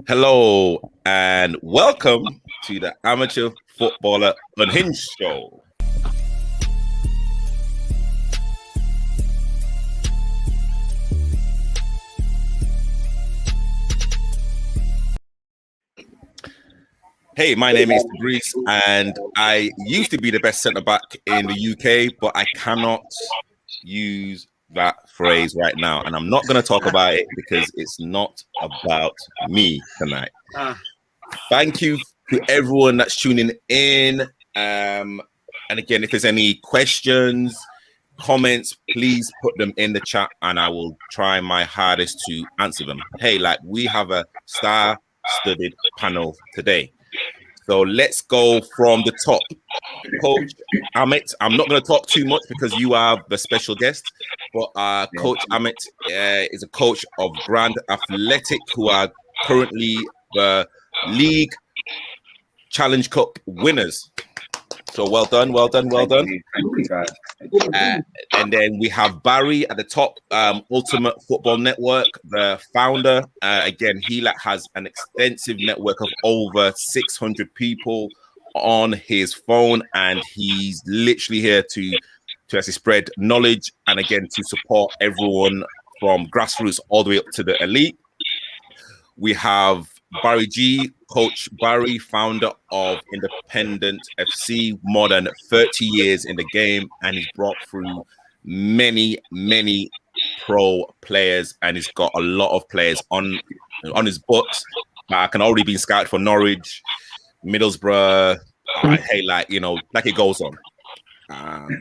Hello and welcome to the Amateur Footballer Unhinged Show. Hey, my name is Brees, and I used to be the best centre back in the UK, but I cannot use that phrase right now, and I'm not going to talk about it because it's not about me tonight. Thank you to everyone that's tuning in. And again, if there's any questions, comments, please put them in the chat and I will try my hardest to answer them. Hey, we have a star-studded panel today. So let's go from the top. Coach Amit, I'm not going to talk too much because you are the special guest, but Coach Amit is a coach of Grand Athletic, who are currently the League Challenge Cup winners. So well done. Thank you, guys. And then we have Barry at the top, Ultimate Football Network, the founder. Again, he has an extensive network of over 600 people on his phone, and he's literally here to actually spread knowledge and again to support everyone from grassroots all the way up to the elite. We have Barry G, Coach Barry, founder of Independent FC, more than 30 years in the game, and he's brought through many pro players, and he's got a lot of players on his books. I can already be scouted for Norwich, Middlesbrough. It goes on.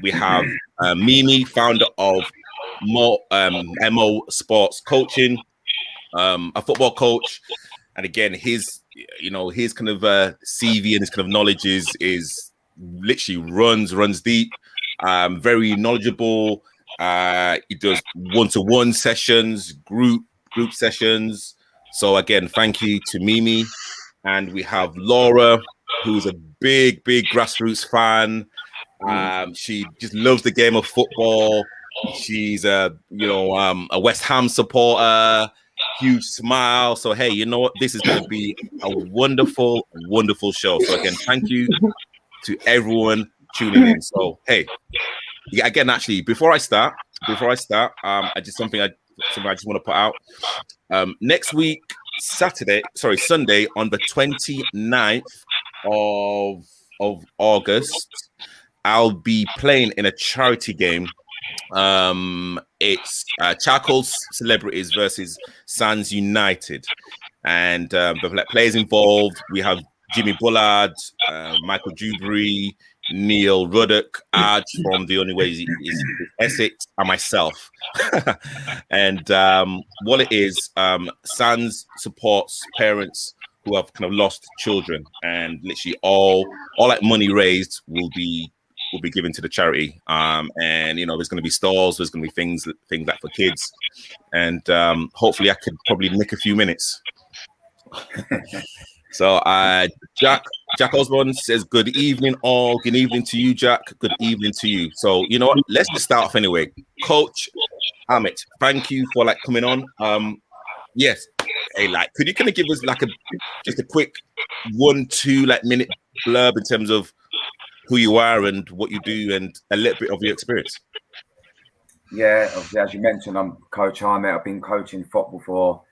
We have Mimi, founder of MO Sports Coaching, a football coach. And again, his kind of CV and his kind of knowledge is literally runs deep. Very knowledgeable. He does one-to-one sessions, group sessions. So again, thank you to Mimi. And we have Laura, who's a big grassroots fan. She just loves the game of football. She's a West Ham supporter. Huge smile. So hey, you know what? This is going to be a wonderful show. So again, thank you to everyone tuning in. So hey, again, actually, before I start, I just something I just want to put out. Next week, Sunday, on the 29th of August, I'll be playing in a charity game. It's Charcoal Celebrities versus Sands United, and the players involved, we have Jimmy Bullard, Michael Dewberry, Neil Ruddock, Arj from The Only Way is Essex, and myself. And what it is, Sands supports parents who have kind of lost children, and literally all money raised will be given to the charity. And there's going to be stalls, there's going to be things like for kids, and hopefully I could probably nick a few minutes. So Jack Osborne says good evening all. Good evening to you, Jack. Good evening to you. So you know what, let's just start off anyway. Coach Ahmet, thank you for coming on. Yes, hey, could you kind of give us just a quick 1-2 minute blurb in terms of who you are and what you do and a little bit of your experience? Yeah, obviously, as you mentioned, I'm Coach Ahmet. I've been coaching football for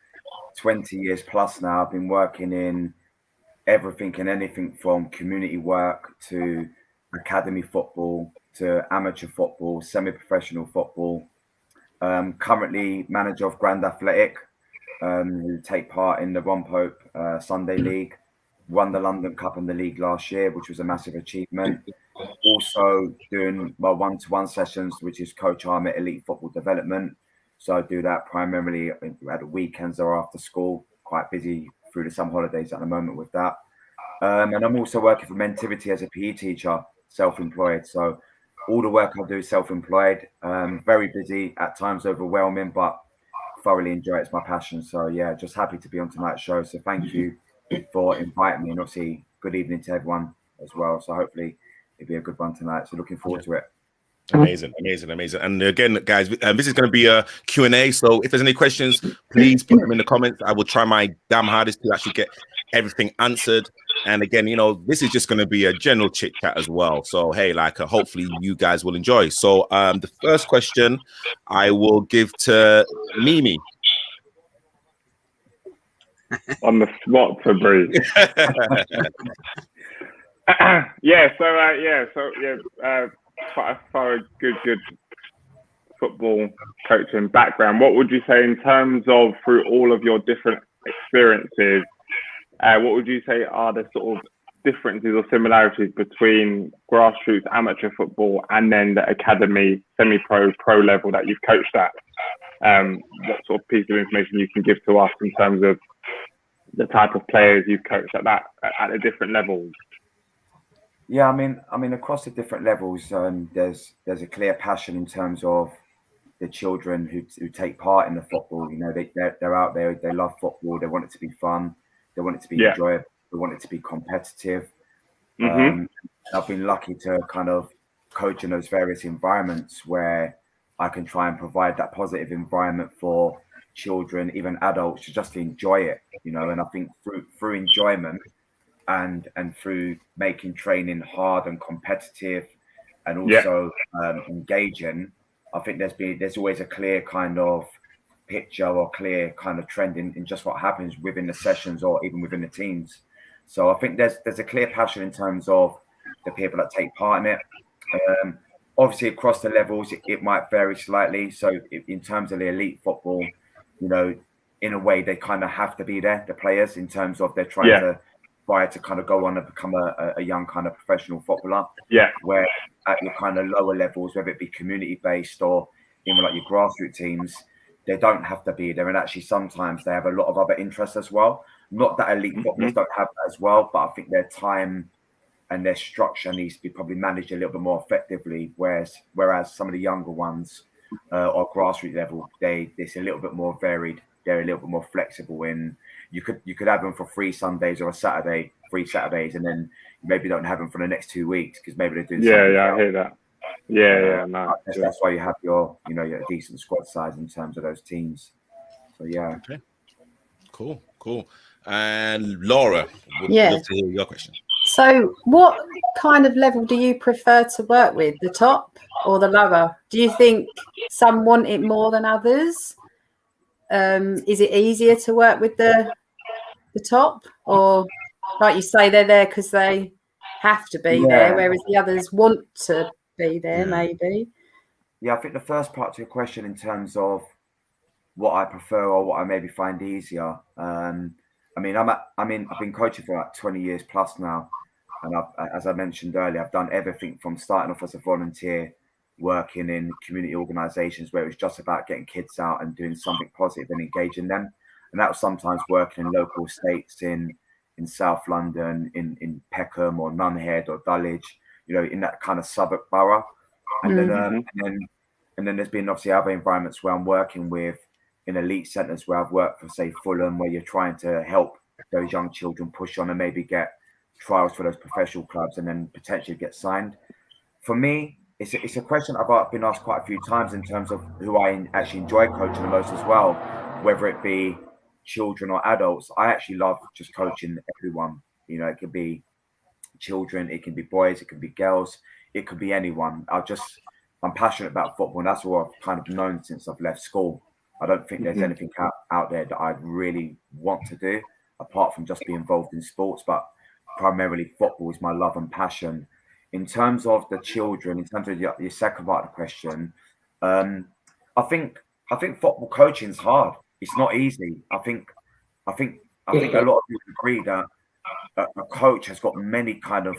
20 years plus now. I've been working in everything and anything from community work to academy football to amateur football, semi-professional football. Currently manager of Grand Athletic, who take part in the Ron Pope Sunday League. Won the London Cup and the league last year, which was a massive achievement. Also doing my one-to-one sessions, which is Coach Amit Elite Football Development. So I do that primarily at the weekends or after school. Quite busy through the summer holidays at the moment with that. And I'm also working for Mentivity as a PE teacher, self-employed. So all the work I do is self-employed. Very busy, at times overwhelming, but thoroughly enjoy it. It's my passion. So yeah, just happy to be on tonight's show. So thank you for inviting me, and obviously good evening to everyone as well. So hopefully it'll be a good one tonight. So looking forward to it. Amazing. And again, guys, this is going to be a Q&A. So if there's any questions, please put them in the comments. I will try my damn hardest to actually get everything answered. And again, this is just going to be a general chit chat as well. So, hey, hopefully you guys will enjoy. So the first question I will give to Mimi. On the spot to breathe. Quite a thorough, good football coaching background. What would you say in terms of, through all of your different experiences, what would you say are the sort of differences or similarities between grassroots amateur football and then the academy, semi-pro, pro level that you've coached at? What sort of piece of information you can give to us in terms of the type of players you've coached at the different levels? Yeah, I mean, across the different levels, there's a clear passion in terms of the children who take part in the football. They're out there, they love football, they want it to be fun, they want it to be enjoyable, they want it to be competitive. I've been lucky to kind of coach in those various environments where I can try and provide that positive environment for children, even adults, to just enjoy it. And I think through enjoyment and through making training hard and competitive and also engaging, I think there's always a clear kind of picture or clear kind of trend in just what happens within the sessions or even within the teams. So I think there's a clear passion in terms of the people that take part in it. Obviously across the levels it might vary slightly. So in terms of the elite football, in a way they kind of have to be there, the players, in terms of they're trying to kind of go on and become a young kind of professional footballer. Where at your kind of lower levels, whether it be community based or even like your grassroots teams, they don't have to be there, and actually sometimes they have a lot of other interests as well. Not that elite footballers don't have that as well, but I think their time and their structure needs to be probably managed a little bit more effectively. Whereas some of the younger ones or grassroots level, it's a little bit more varied. They're a little bit more flexible in you could have them for 3 Sundays or a Saturday, 3 Saturdays, and then maybe don't have them for the next 2 weeks because maybe they're doing something else. I hear that. No, that's why you have your decent squad size in terms of those teams. So okay, cool. And Laura, would love to hear your question. So what kind of level do you prefer to work with, the top or the lower? Do you think some want it more than others? Is it easier to work with the top, or like you say, they're there because they have to be there, whereas the others want to be there, maybe? I think the first part to your question in terms of what I prefer or what I maybe find easier. I've been coaching for like 20 years plus now, and as I mentioned earlier, I've done everything from starting off as a volunteer, working in community organisations where it was just about getting kids out and doing something positive and engaging them, and that was sometimes working in local estates in South London, in Peckham or Nunhead or Dulwich, in that kind of suburb borough, and then there's been obviously other environments where I'm working with in elite centres where I've worked for, say, Fulham, where you're trying to help those young children push on and maybe get trials for those professional clubs and then potentially get signed. For me, it's a question I've been asked quite a few times in terms of who I actually enjoy coaching the most as well, whether it be children or adults. I actually love just coaching everyone. It could be children, it can be boys, it can be girls, it could be anyone. I'm passionate about football, and that's what I've kind of known since I've left school. I don't think there's anything out there that I really want to do apart from just be involved in sports, but primarily football is my love and passion. In terms of the children, in terms of your second part of the question, I think football coaching is hard. It's not easy. I think a lot of people agree that a coach has got many kind of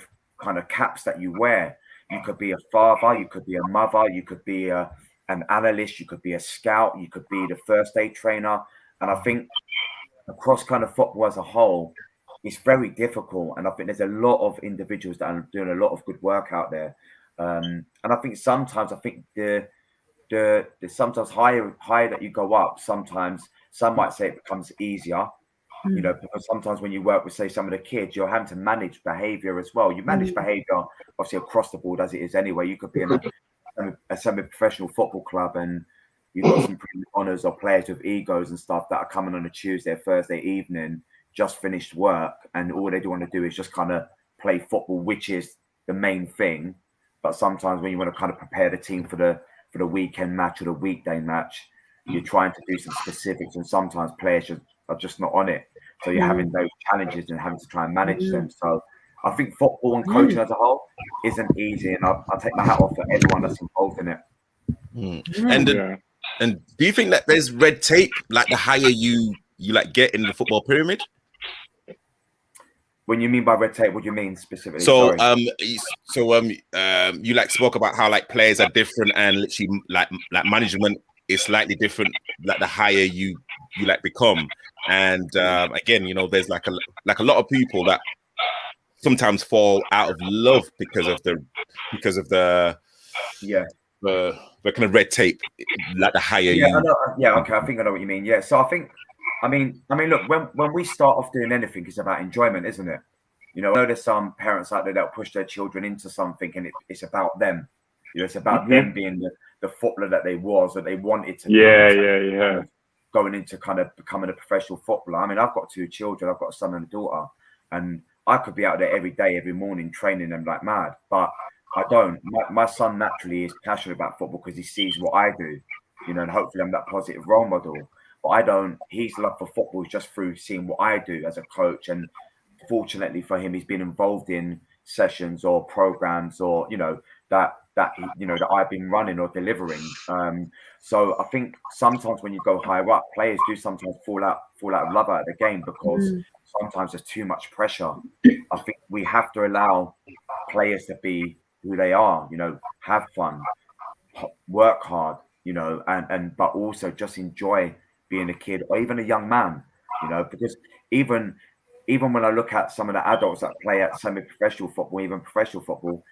caps that you wear. You could be a father, you could be a mother, you could be an analyst, you could be a scout, you could be the first aid trainer. And I think across kind of football as a whole, it's very difficult. And I think there's a lot of individuals that are doing a lot of good work out there. And I think sometimes the sometimes higher that you go up, sometimes some might say it becomes easier. Because sometimes when you work with, say, some of the kids, you're having to manage behavior as well. You manage behavior obviously across the board as it is anyway. You could be in a semi-professional football club, and you've got some pretty honours or players with egos and stuff that are coming on a Tuesday or Thursday evening, just finished work, and all they do want to do is just kind of play football, which is the main thing. But sometimes when you want to kind of prepare the team for the weekend match or the weekday match, you're trying to do some specifics, and sometimes players are just not on it. So you're having those challenges and having to try and manage them. So I think football and coaching as a whole isn't easy, and I take my hat off for everyone that's involved in it. And do you think that there's red tape, like the higher you like get in the football pyramid? When you mean by red tape, what do you mean specifically? So, you like spoke about how like players are different, and literally like management is slightly different, like the higher you like become. And again, you know, there's like a lot of people that sometimes fall out of love because of the kind of red tape, like the higher you. Okay, I think I know what you mean. Yeah, so I mean, look, when we start off doing anything, it's about enjoyment, isn't it? You know, I know there's some parents out there that push their children into something, and it's about them. You know, it's about them being the footballer that they wanted to be. Going into kind of becoming a professional footballer. I mean, I've got 2 children. I've got a son and a daughter, and I could be out there every day, every morning, training them like mad. But I don't. My son naturally is passionate about football because he sees what I do, you know, and hopefully I'm that positive role model. But I don't. His love for football is just through seeing what I do as a coach, and fortunately for him, he's been involved in sessions or programs, or you know that I've been running or delivering. So I think sometimes when you go higher up, players do sometimes fall out of love out of the game because sometimes there's too much pressure. I think we have to allow players to be who they are, you know, have fun, work hard, you know, and but also just enjoy being a kid or even a young man, you know, because even when I look at some of the adults that play at semi-professional football, even professional football,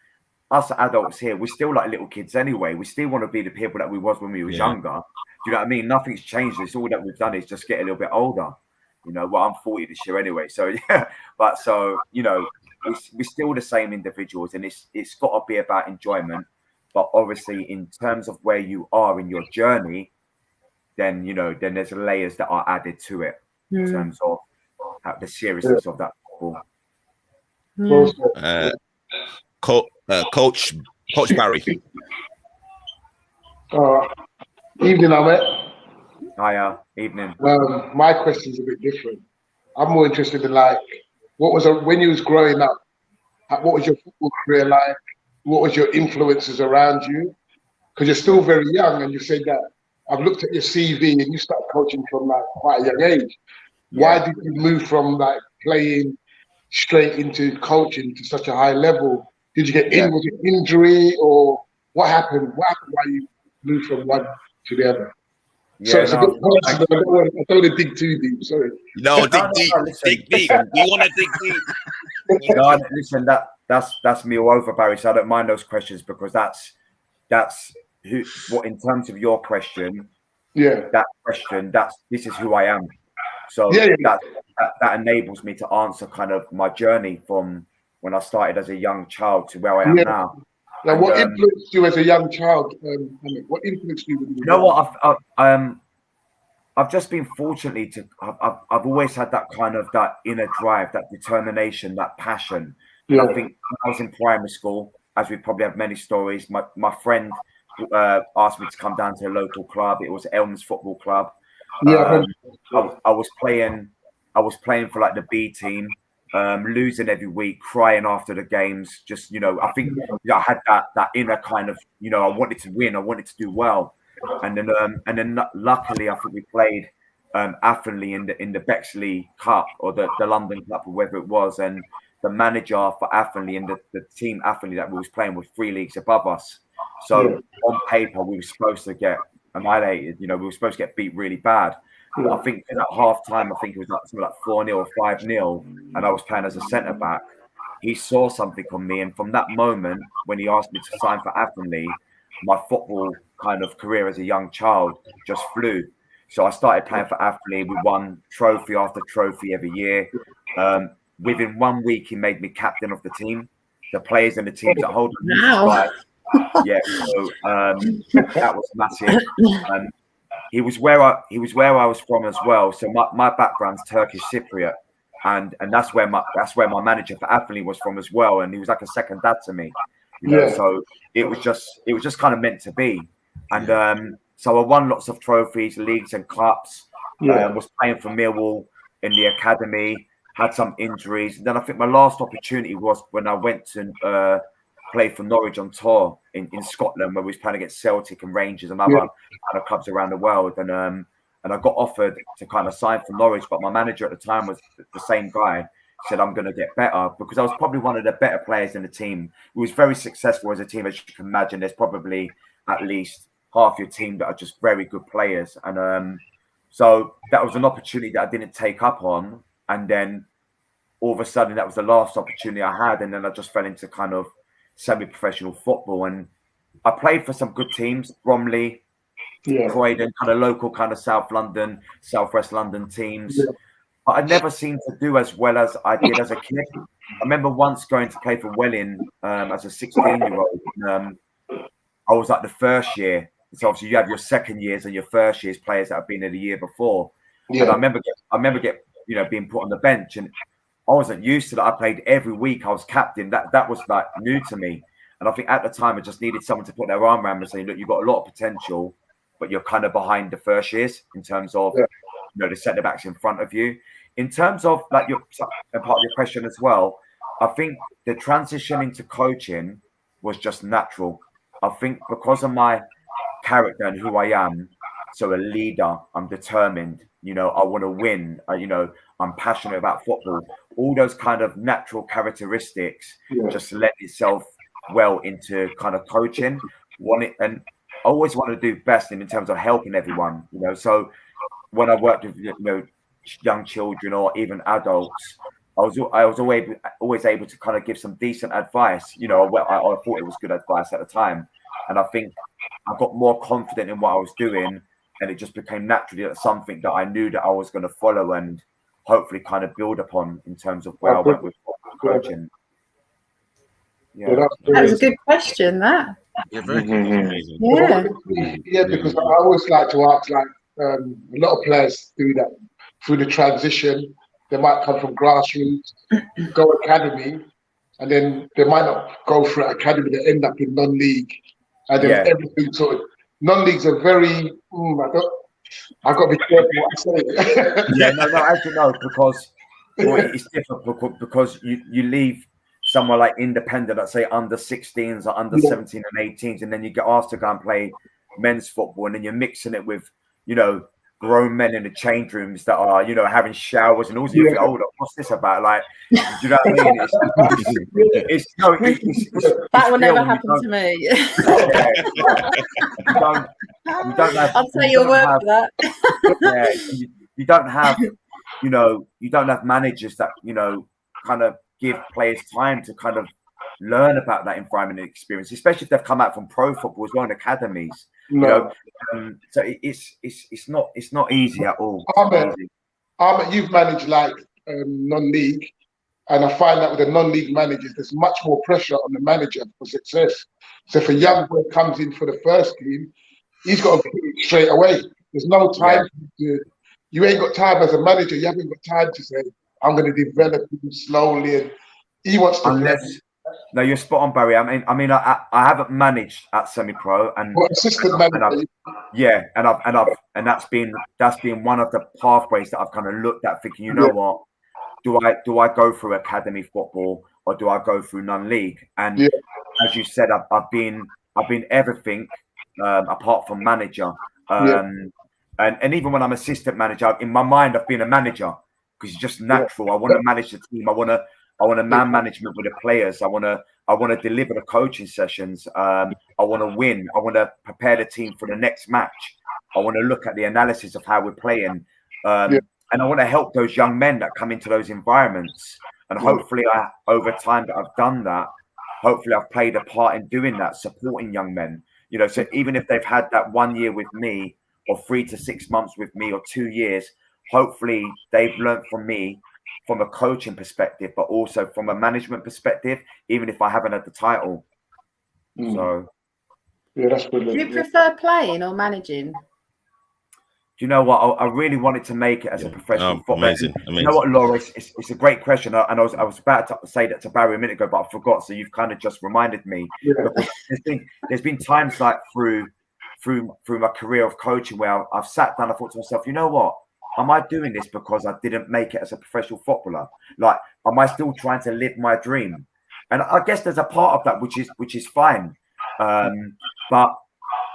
us adults here, we're still like little kids anyway. We still want to be the people that we was when we was younger. Do you know what I mean? Nothing's changed. It's all that we've done is just get a little bit older. You know, well, I'm 40 this year anyway. So yeah, but so, you know, we're still the same individuals, and it's got to be about enjoyment. But obviously, in terms of where you are in your journey, then, you know, then there's layers that are added to it in terms of the seriousness of that football. Coach Barry. Evening, Ahmet. Hiya, evening. My question's a bit different. I'm more interested in like, when you was growing up, what was your football career like? What was your influences around you? Because you're still very young, and you said that I've looked at your CV and you started coaching from like quite a young age. Why did you move from like playing straight into coaching to such a high level? Did you get in? Was it injury, or what happened? Why you moved from one to the other? So it's a bit personal. I don't want to dig too deep. Sorry. No, dig deep. Dig deep. We want to dig deep. No, listen. That's me all over, Barry. So I don't mind those questions because that's what in terms of your question. Yeah. That question. This is who I am. So that enables me to answer kind of my journey from when I started as a young child to where I am now. Now, what influenced you as a young child? What influenced you? You know what? I've just been fortunately I've always had that kind of that inner drive, that determination, that passion. Yeah. I think when I was in primary school, as we probably have many stories, my friend asked me to come down to a local club. It was Elms Football Club. Yeah. I was playing for like the B team. Losing every week, crying after the games. Just, you know, I think I had that inner kind of, you know, I wanted to win, I wanted to do well, and then luckily I think we played Athenley in the Bexley Cup or the London Cup or whatever it was, and the manager for Athenley and the team Athenley that we was playing was 3 leagues above us. So on paper we were supposed to get annihilated. You know, we were supposed to get beat really bad. I think at half time, I think it was like something like 4-0 or 5-0, and I was playing as a centre back. He saw something on me, and from that moment, when he asked me to sign for Athenley, my football kind of career as a young child just flew. So I started playing for Athenley. We won trophy after trophy every year. Within 1 week, he made me captain of the team. The players and the teams that hold me Yeah, so that was massive. He was where I was from as well. So my background's Turkish Cypriot, and that's where my manager for Athlete was from as well. And he was like a second dad to me, you know. Yeah. So it was just kind of meant to be. And so I won lots of trophies, leagues, and cups. Was playing for Millwall in the academy. Had some injuries, and then I think my last opportunity was when I went to play for Norwich on tour in Scotland, where we was playing against Celtic and Rangers and other kind of clubs around the world. And I got offered to kind of sign for Norwich, but my manager at the time was the same guy. Said I'm going to get better, because I was probably one of the better players in the team. We was very successful as a team, as you can imagine. There's probably at least half your team that are just very good players, and so that was an opportunity that I didn't take up on. And then all of a sudden, that was the last opportunity I had, and then I just fell into kind of semi-professional football. And I played for some good teams, Bromley, Croydon, kind of local, kind of South London, Southwest London teams. Yeah. But I never seemed to do as well as I did as a kid. I remember once going to play for Welling as a 16-year-old. I was like the first year. So obviously you have your second years and your first years players that have been there the year before. Yeah. And I remember being put on the bench, and I wasn't used to that. I played every week. I was captain. That was like new to me. And I think at the time I just needed someone to put their arm around me and say, look, you've got a lot of potential, but you're kind of behind the first years in terms of the centre backs in front of you. In terms of like your part of your question as well, I think the transition into coaching was just natural. I think because of my character and who I am, so a leader, I'm determined, I want to win, I'm passionate about football. All those kind of natural characteristics just lend itself well into kind of coaching. And I always want to do best in terms of helping everyone, so when I worked with young children or even adults, I was always able to kind of give some decent advice. I thought it was good advice at the time, and I think I got more confident in what I was doing, and it just became naturally something that I knew that I was going to follow and hopefully kind of build upon in terms of where I went with coaching. Yeah, that was a good question. That. Yeah, very amazing. Yeah, because I always like to ask, like a lot of players do that through the transition. They might come from grassroots, go academy, and then they might not go through academy. They end up in non-league, and then everything sort of non-leagues are very. I've got to be careful what I say. No, actually no, because it's different because you leave somewhere like independent, let's say under 16s or under 17 and 18s, and then you get asked to go and play men's football, and then you're mixing it with grown men in the change rooms that are having showers, and also you think, hold up, what's this about? Like, do you know what I mean? It's that will never happen to me. You don't have. I'll say your word for that. You don't have. You don't have managers that kind of give players time to kind of learn about that environment and experience, especially if they've come out from pro football as well in academies. So it's not easy at all. Ahmet, you've managed like non-league, and I find that with the non-league managers, there's much more pressure on the manager for success. So if a young boy comes in for the first team, he's got to put it straight away. There's no time you ain't got time as a manager. You haven't got time to say, I'm going to develop him slowly, and he wants to. No, you're spot on, Barry. I mean, I haven't managed at semi-pro, and assistant manager. And that's been one of the pathways that I've kind of looked at, thinking, what, do I go through academy football or do I go through non-league? And as you said, I've been everything apart from manager. And even when I'm assistant manager, in my mind, I've been a manager because it's just natural. I want to manage the team. I want to man management with the players. I want to deliver the coaching sessions. I want to win. I want to prepare the team for the next match. I want to look at the analysis of how we're playing. And I want to help those young men that come into those environments. And hopefully over time that I've done that, hopefully I've played a part in doing that, supporting young men. So even if they've had that 1 year with me, or 3 to 6 months with me, or 2 years, hopefully they've learned from me from a coaching perspective, but also from a management perspective, even if I haven't had the title. So Yeah, that's Do brilliant. you prefer playing or managing? Do you know what? I really wanted to make it as a professional footballer. Amazing. You know what, Laura? It's a great question, and I was about to say that to Barry a minute ago, but I forgot. So you've kind of just reminded me. Yeah. Because there's been times like through my career of coaching where I've sat down. I thought to myself, you know what? Am I doing this because I didn't make it as a professional footballer? Like, am I still trying to live my dream? And I guess there's a part of that which is fine, but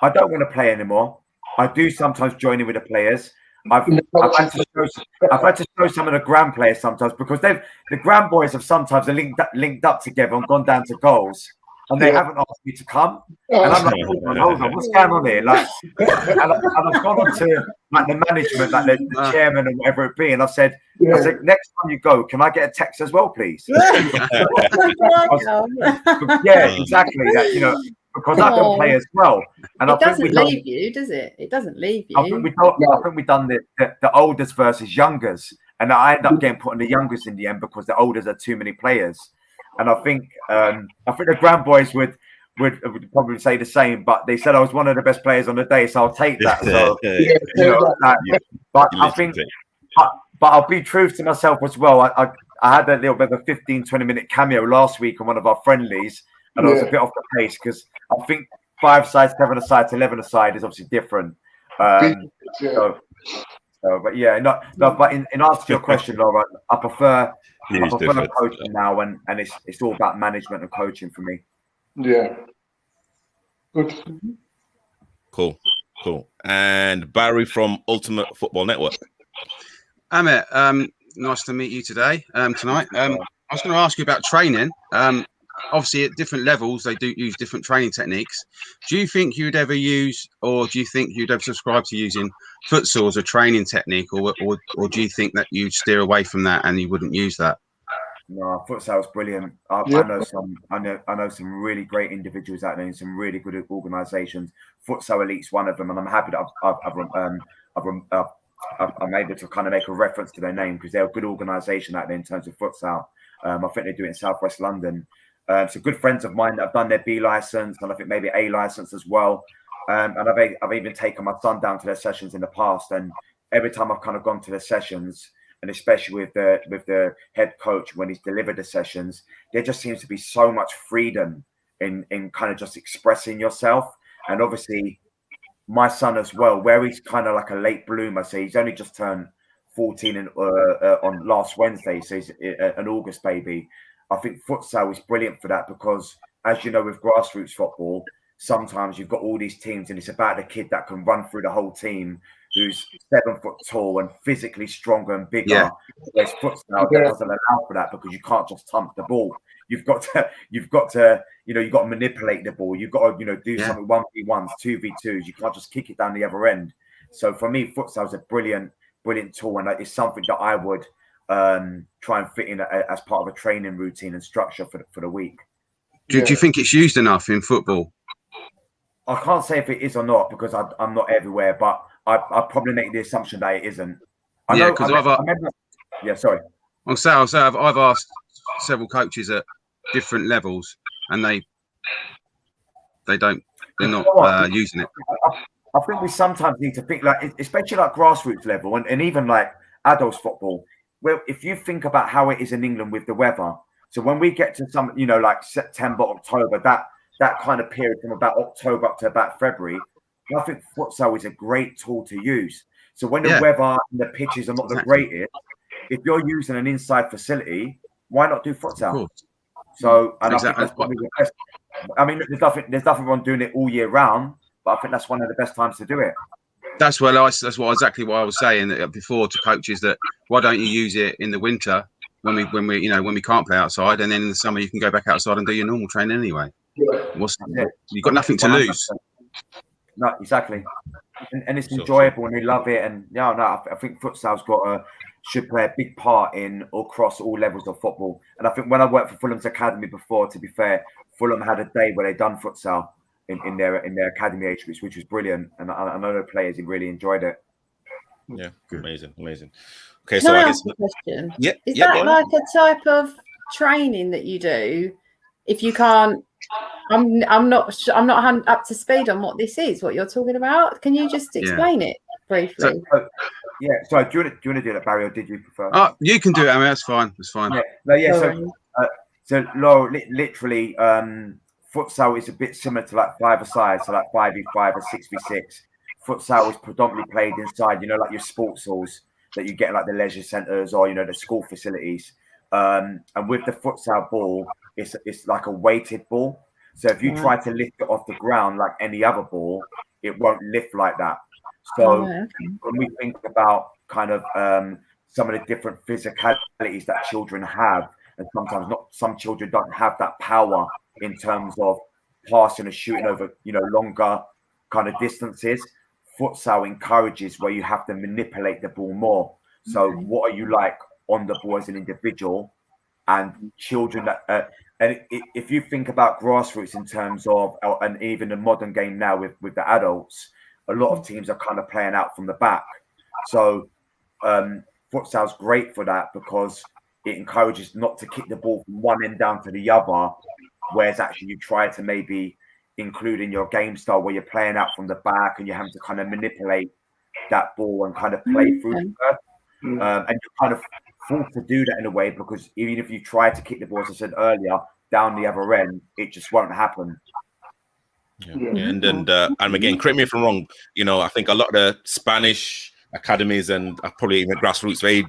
I don't want to play anymore. I do sometimes join in with the players. I've had to show some of the grand players sometimes because the grand boys have sometimes linked up together and gone down to goals, and they haven't asked me to come. And I'm like, hold on, what's going on here? Like, and I've gone on to like the management, like the chairman and whatever it be, and I said, next time you go, can I get a text as well, please? Yeah, exactly. That, you know. Because I can play as well, and it doesn't leave you, does it? It doesn't leave you. I think we've done the oldest versus youngers, and I end up getting put in the youngers in the end because the olders are too many players. And I think the grand boys would probably say the same, but they said I was one of the best players on the day, so I'll take that. So you know, but I think, but I'll be true to myself as well. I had a little bit of a 15-20 minute cameo last week on one of our friendlies. And I was a bit off the pace because I think 5 sides, 7 aside to 11 aside is obviously different. But yeah, but in answer to your question, Laura, I prefer coaching now, and it's all about management and coaching for me. Yeah. Good. Cool. And Barry from Ultimate Football Network. Ahmet, nice to meet you tonight. I was going to ask you about training. Obviously, at different levels, they do use different training techniques. Do you think you'd ever use, or do you think you'd ever subscribe to using futsal as a training technique, or do you think that you'd steer away from that and you wouldn't use that? No, futsal is brilliant. I know some really great individuals out there and some really good organisations. Futsal Elite's one of them, and I'm happy that I'm able to kind of make a reference to their name because they're a good organisation out there in terms of futsal. I think they do it in Southwest London. So good friends of mine that have done their B license and I think maybe A license as well. And I've even taken my son down to their sessions in the past. And every time I've kind of gone to the sessions, and especially with the head coach when he's delivered the sessions, there just seems to be so much freedom in kind of just expressing yourself. And obviously, my son as well, where he's kind of like a late bloomer. So he's only just turned 14 on last Wednesday, so he's an August baby. I think futsal is brilliant for that because, as you know, with grassroots football, sometimes you've got all these teams and it's about the kid that can run through the whole team who's 7 foot tall and physically stronger and bigger. Yeah. Whereas futsal doesn't allow for that because you can't just thump the ball. You've got to manipulate the ball. You've got to, do something 1v1s, 2v2s. You can't just kick it down the other end. So for me, futsal is a brilliant tool, and it's something that I would try and fit in as part of a training routine and structure for the week. Do you think it's used enough in football? I can't say if it is or not because I'm not everywhere, but I probably make the assumption that it isn't. Sorry. I'll say I've asked several coaches at different levels, and they're not using it. I think we sometimes need to think like, especially like grassroots level and even like adults football. Well, if you think about how it is in England with the weather, so when we get to some, like September, October, that kind of period from about October up to about February, I think futsal is a great tool to use. So when the weather and the pitches are not the greatest, if you're using an inside facility, why not do futsal? So, and I think that's probably the best. I mean, there's nothing wrong doing it all year round, but I think that's one of the best times to do it. That's exactly what I was saying before to coaches, that why don't you use it in the winter when we can't play outside, and then in the summer you can go back outside and do your normal training anyway. You've got nothing to lose. No, exactly, and it's enjoyable and we love it. And I think futsal's should play a big part in across all levels of football. And I think when I worked for Fulham's academy before, to be fair, Fulham had a day where they done futsal in their academy age groups, which was brilliant. And I know the players really enjoyed it. Yeah, amazing. Okay, Can I ask a question? Yeah, is that like a type of training that you do if you can't I'm not up to speed on what this is. What you're talking about? Can you just explain it briefly? Yeah. Sorry. Do you want to do that, Barry, or did you prefer? Oh, you can do it. I mean, that's fine. That's fine. Yeah. No, yeah. So Laura, literally, futsal is a bit similar to like five-a-side, so like 5v5 or 6v6. Futsal is predominantly played inside, like your sports halls that you get like the leisure centres or the school facilities. And with the futsal ball, it's like a weighted ball. So if you try to lift it off the ground like any other ball, it won't lift like that. So when we think about kind of some of the different physicalities that children have, and sometimes some children don't have that power in terms of passing and shooting over, longer kind of distances. Futsal encourages where you have to manipulate the ball more. So what are you like on the ball as an individual? And children that, and if you think about grassroots in terms of, and even the modern game now with the adults, a lot of teams are kind of playing out from the back. So futsal's great for that because it encourages not to kick the ball from one end down to the other, whereas actually you try to maybe include in your game style where you're playing out from the back and you're having to kind of manipulate that ball and kind of play through it. And you're kind of forced to do that in a way because even if you try to kick the ball, as I said earlier, down the other end, it just won't happen. And again, correct me if I'm wrong, I think a lot of the Spanish academies and probably even grassroots, they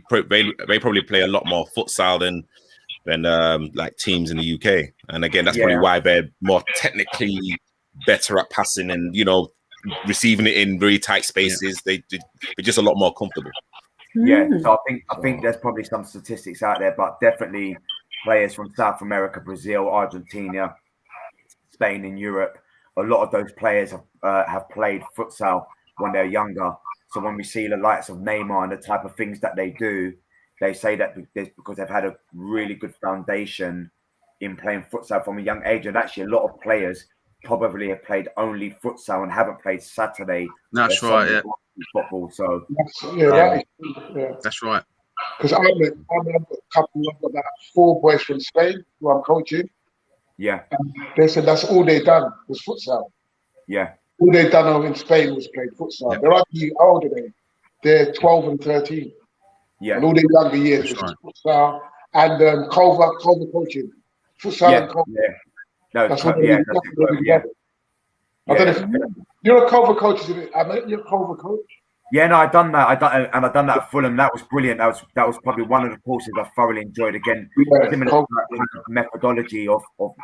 probably play a lot more futsal than like teams in the UK. And again, that's probably why they're more technically better at passing and receiving it in very tight spaces. They're just a lot more comfortable. Yeah, so I think there's probably some statistics out there, but definitely players from South America, Brazil, Argentina, Spain, and Europe, a lot of those players have played futsal when they're younger. So when we see the likes of Neymar and the type of things that they do, they say that it's because they've had a really good foundation in playing futsal from a young age. And actually, a lot of players probably have played only futsal and haven't played Saturday. That's right. Yeah. Football. So that's right. Because I'm a couple of about 4 boys from Spain who I'm coaching. Yeah. And they said that's all they done was futsal. Yeah. All they done over in Spain was play futsal. Yeah. They're actually older than they're 12 and 13. Yeah. And all their younger years was futsal and cover coaching. Futsal and cover. Yeah. No, that's what they do. I don't know if you're a cover coach, isn't it? You're a cover coach. Yeah, no, I've done that. I've done that at Fulham. That was brilliant. That was probably one of the courses I thoroughly enjoyed. Again, similar methodology of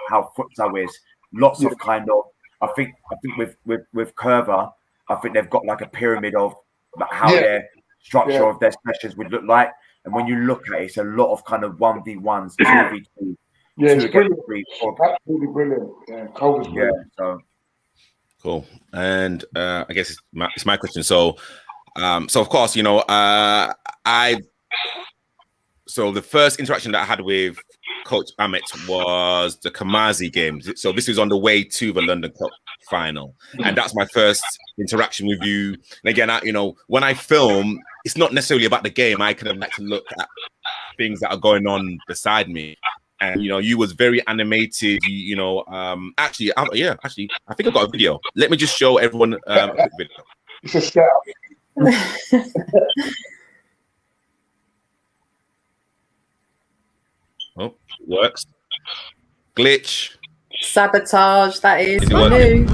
how futsal is. Lots of kind of. I think with Curver, I think they've got like a pyramid of how their structure of their sessions would look like. And when you look at it, it's a lot of kind of 1v1s, 2v2. Yeah, it's brilliant. Absolutely brilliant. Yeah, Cover's brilliant. So. Cool. And I guess it's my question. So of course, so the first interaction that I had with Coach Amit was the Kamazi games. So this is on the way to the London Cup final, and that's my first interaction with you. And again, when I film, it's not necessarily about the game. I kind of like to look at things that are going on beside me. And you was very animated. Actually, I think I got a video. Let me just show everyone a quick video. It's a step. Oh, works. Glitch. Sabotage. That is new.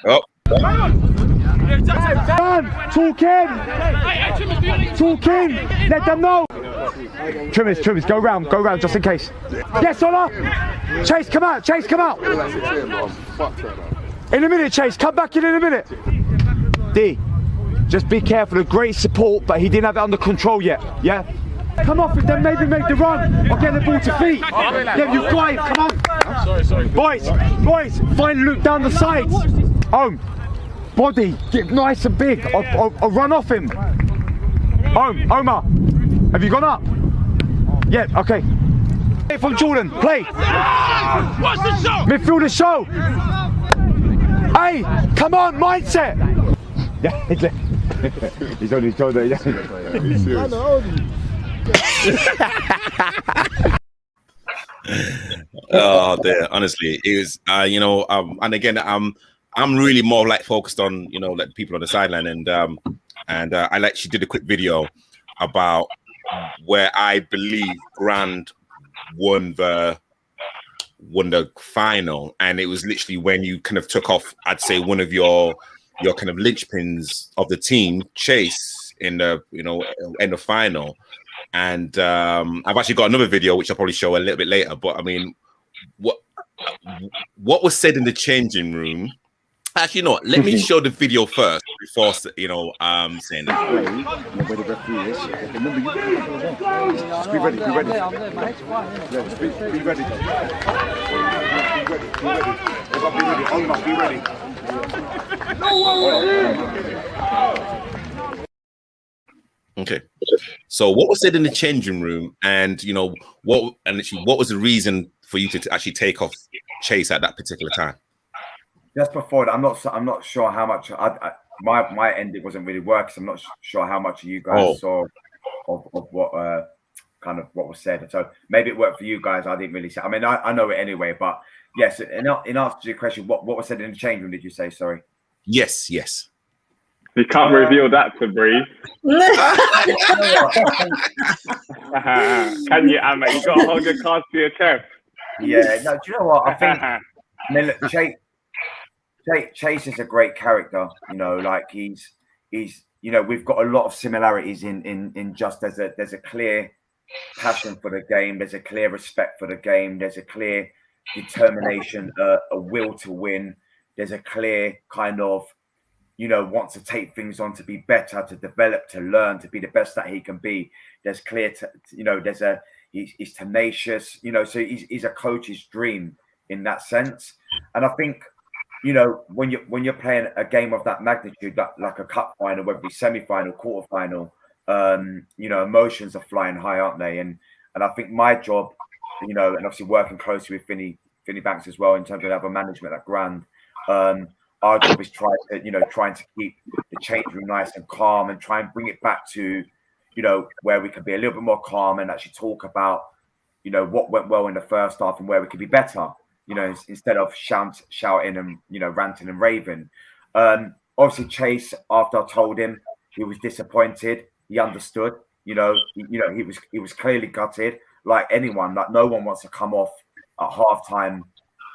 Oh. Talking. Let them know. Trimmers, go round, just in case. Yes, Ola. Chase, come out. In a minute, Chase, come back in a minute. D, just be careful. A great support, but he didn't have it under control yet. Yeah. Come off it, then maybe make the run or get the ball to feet. Yeah, you got it. Come on. Sorry. Boys, find Luke down the sides. Body, get nice and big, or run off him. Omar, have you gone up? Yeah, okay. Play from Jordan, play. What's the show? Midfielder show. Hey, come on, mindset. Yeah, he's on his shoulder. Oh, dear. Honestly, it was, and again, I'm really more like focused on, like people on the sideline, and I actually did a quick video about where I believe Grand won the final, and it was literally when you kind of took off, I'd say, one of your kind of linchpins of the team, Chase, in the end of final. And I've actually got another video which I'll probably show a little bit later. But I mean, what was said in the changing room? Actually, you know what? Let me show the video first before saying that. Where the referee is. Remember, just be ready. Be ready. Yeah, just be ready. Be ready. Everybody be ready. Okay. So what was said in the changing room, and what was the reason for you to actually take off Chase at that particular time? Just before that, I'm not sure how much my ending wasn't really working. So I'm not sure how much you guys saw of what kind of what was said. So maybe it worked for you guys. I didn't really say. I mean, I know it anyway. But yes, in answer to your question, what was said in the change room? Did you say? Sorry. Yes. You can't reveal that to Bree. Can you, Ahmet? You got to hold your cards to your chest. Yeah. No. Do you know what? I think. I mean, look, Chase is a great character. Like he's we've got a lot of similarities in just there's a clear passion for the game. There's a clear respect for the game. There's a clear determination, a will to win. There's a clear kind of wants to take things on, to be better, to develop, to learn, to be the best that he can be. There's clear, he's tenacious, so he's a coach's dream in that sense. And I think, when you're playing a game of that magnitude, like a cup final, whether it be semi-final, quarter-final, emotions are flying high, aren't they? And I think my job, and obviously working closely with Finny Banks as well in terms of other management at Grand, our job is trying to keep the change room nice and calm, and try and bring it back to, where we can be a little bit more calm and actually talk about, what went well in the first half and where we could be better, instead of shouting and, ranting and raving. Obviously Chase, after I told him, he was disappointed. He understood, he was clearly gutted, like anyone. Like no one wants to come off at halftime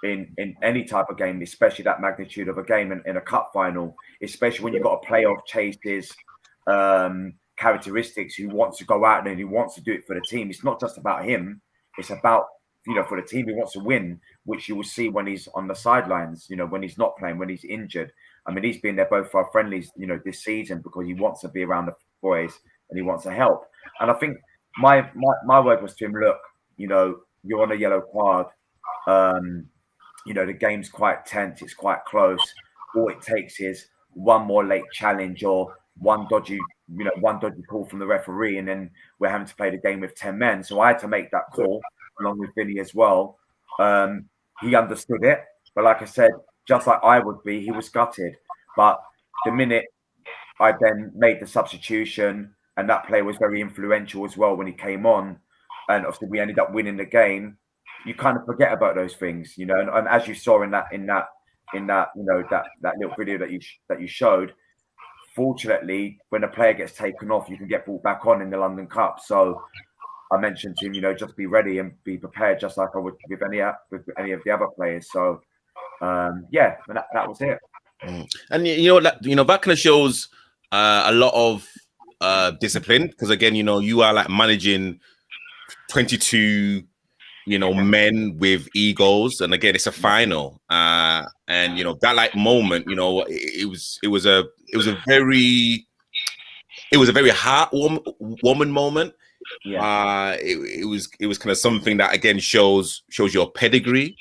in any type of game, especially that magnitude of a game in a cup final, especially when you've got a player of Chase's characteristics, who wants to go out there and he wants to do it for the team. It's not just about him, it's about, for the team. He wants to win, which you will see when he's on the sidelines, when he's not playing, when he's injured. I mean, he's been there both for our friendlies, this season, because he wants to be around the boys and he wants to help. And I think my word was to him, look, you're on a yellow card. The game's quite tense, it's quite close. All it takes is one more late challenge or one dodgy call from the referee, and then we're having to play the game with 10 men. So I had to make that call along with Vinny as well. He understood it, but like I said, just like I would be, he was gutted. But the minute I then made the substitution, and that player was very influential as well when he came on, and obviously we ended up winning the game, you kind of forget about those things, and as you saw in that little video that you showed, fortunately, when a player gets taken off, you can get brought back on in the London Cup. So I mentioned to him, just be ready and be prepared, just like I would with any of the other players. So and that was it. And that kind of shows a lot of discipline, because again, you are like managing 22 men with egos, and again, it's a final, and that like moment, it was a very heartwarming moment. Yeah. It was kind of something that again shows your pedigree,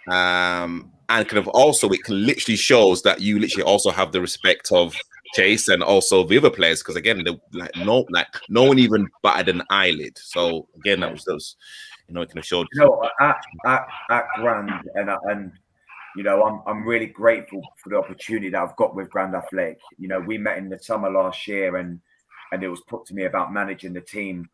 and kind of also it can literally shows that you literally also have the respect of Chase and also the other players, because again, no one even batted an eyelid. So again, that was it kind of showed. At Grand, and I'm really grateful for the opportunity that I've got with Grand Athletic. We met in the summer last year, and it was put to me about managing the team.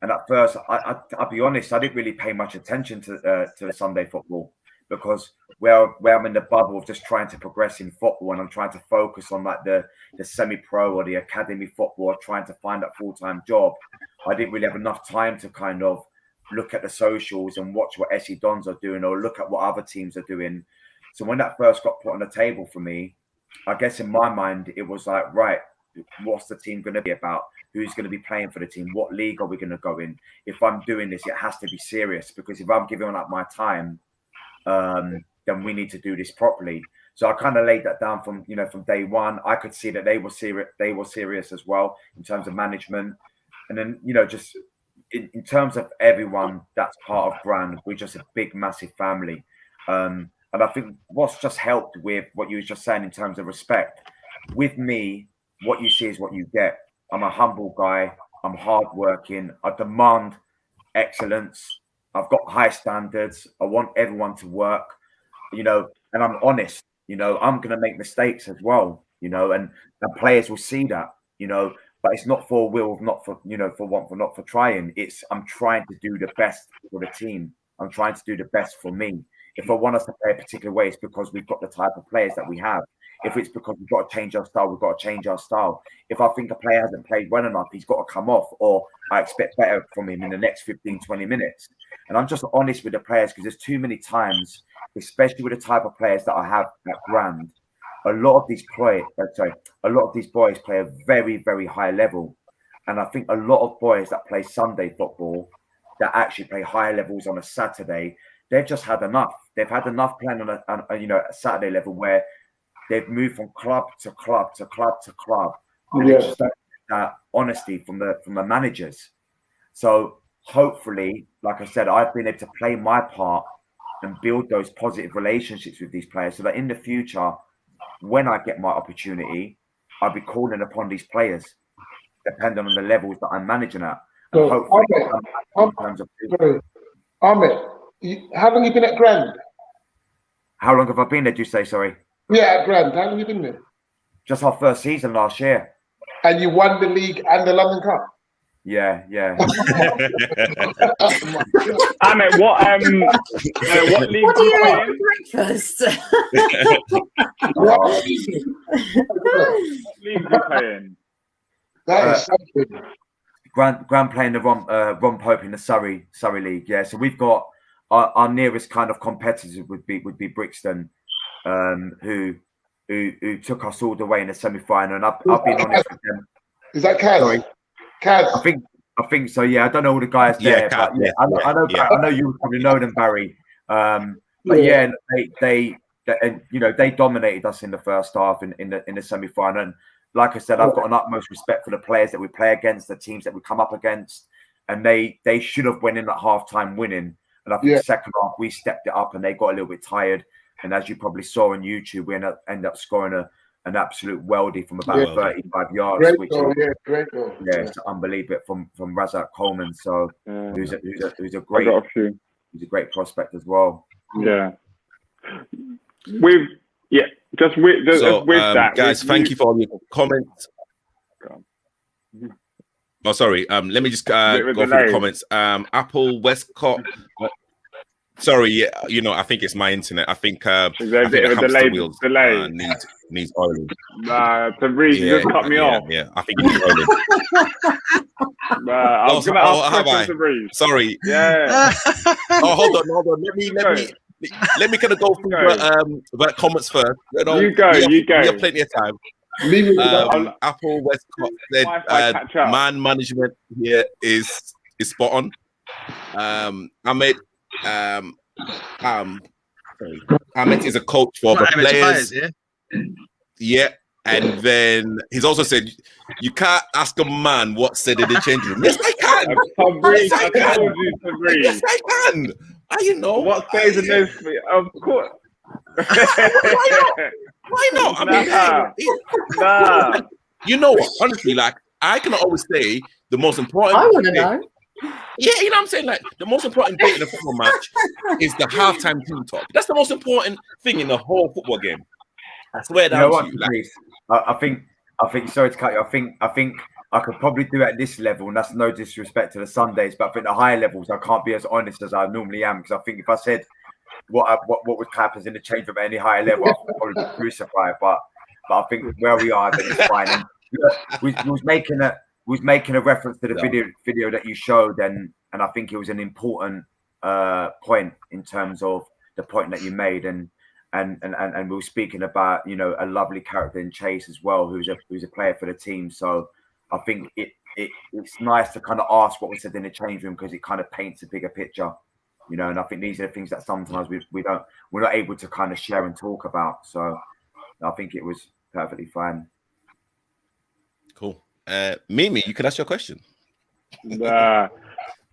And at first, I'll be honest, I didn't really pay much attention to Sunday football, because where I'm in the bubble of just trying to progress in football, and I'm trying to focus on like the semi-pro or the academy football, or trying to find that full-time job. I didn't really have enough time to kind of look at the socials and watch what SE Dons are doing, or look at what other teams are doing. So when that first got put on the table for me, I guess in my mind, it was like, right, what's the team going to be about? Who's going to be playing for the team? What league are we going to go in? If I'm doing this, it has to be serious, because if I'm giving up my time, then we need to do this properly. So I kind of laid that down from day one. I could see that they were serious. They were serious as well in terms of management, and then just in terms of everyone that's part of Brand, we're just a big, massive family. And I think what's just helped with what you were just saying in terms of respect, with me, what you see is what you get. I'm a humble guy. I'm hardworking. I demand excellence. I've got high standards. I want everyone to work, and I'm honest. I'm going to make mistakes as well, and players will see that, but it's not for will, not for, for want, for not for trying. I'm trying to do the best for the team. I'm trying to do the best for me. If I want us to play a particular way, it's because we've got the type of players that we have. If it's because we've got to change our style, we've got to change our style. If I think a player hasn't played well enough, he's got to come off, or I expect better from him in the next 15, 20 minutes. And I'm just honest with the players, because there's too many times, especially with the type of players that I have at Grand, a lot of these boys play a very, very high level. And I think a lot of boys that play Sunday football, that actually play higher levels on a Saturday, they've just had enough. They've had enough playing on a Saturday level, where they've moved from club to club to club to club. Yes. That honesty from the managers. So hopefully, like I said, I've been able to play my part and build those positive relationships with these players, so that in the future, when I get my opportunity, I'll be calling upon these players, depending on the levels that I'm managing at. And So, Ahmet, how long have you been at Grand? How long have I been there, do you say, sorry? Yeah, at Grand. How long have you been there? Just our first season last year. And you won the league and the London Cup? Yeah. Ahmet, what league What do do you you play eat in? for breakfast? What league do you play in? That is something. Grand playing the Ron Pope in the Surrey League. Yeah, so we've got our nearest kind of competitors would be Brixton, who took us all the way in the semi-final, and I've been honest with them. Is that Kaz? Sorry. Kaz. I think so. Yeah, I don't know all the guys there, Kat, but I know you probably know them, Barry. But they dominated us in the first half in the semi-final. And like I said, I've got an utmost respect for the players that we play against, the teams that we come up against, and they should have went in at half-time winning. And I think the second half we stepped it up, and they got a little bit tired. And as you probably saw on YouTube, we end up scoring an absolute weldy from about 35 yards. Great goal. Yeah, it's unbelievable from Razak Coleman. So who's a great prospect as well. Yeah. With that, guys, thank you for all your comments. Oh, sorry. Let me just go through the comments. Apple Westcott. Sorry, I think it's my internet. I think the hamster wheels needs oiling. Nah, Tabriz, you just cut me off. Yeah, I think it's oiling. I was going to ask questions, Tabriz. Sorry. Yeah. Hold on. Let me kind of go through the comments first. You go. We have plenty of time. Apple Westcott said man management here is spot on. Ahmet Ahmet is a coach for the players. Yeah. And then he's also said, you can't ask a man what said in the change room. Yes, I can. Yes, I can. What stays in this? Of course. Why not? I mean, nah. You know what? Honestly, like, I can always say the most important I want to know. Yeah, you know what I'm saying? Like, the most important bit in a football match is the halftime team talk. That's the most important thing in the whole football game. I swear that. I think. Sorry to cut you. I think I could probably do it at this level, and that's no disrespect to the Sundays, but I think the higher levels, I can't be as honest as I normally am, because I think if I said what would happen in the change room at any higher level, I'd probably be crucified. But I think where we are, then it's fine. And we was making a reference to the video that you showed, and I think it was an important point in terms of the point that you made, and we were speaking about, you know, a lovely character in Chase as well, who's a player for the team. So I think it's nice to kind of ask what was said in the change room, because it kind of paints a bigger picture, you know. And I think these are the things that sometimes we're not able to kind of share and talk about. So I think it was perfectly fine. Cool. Mimi, you can ask your question. So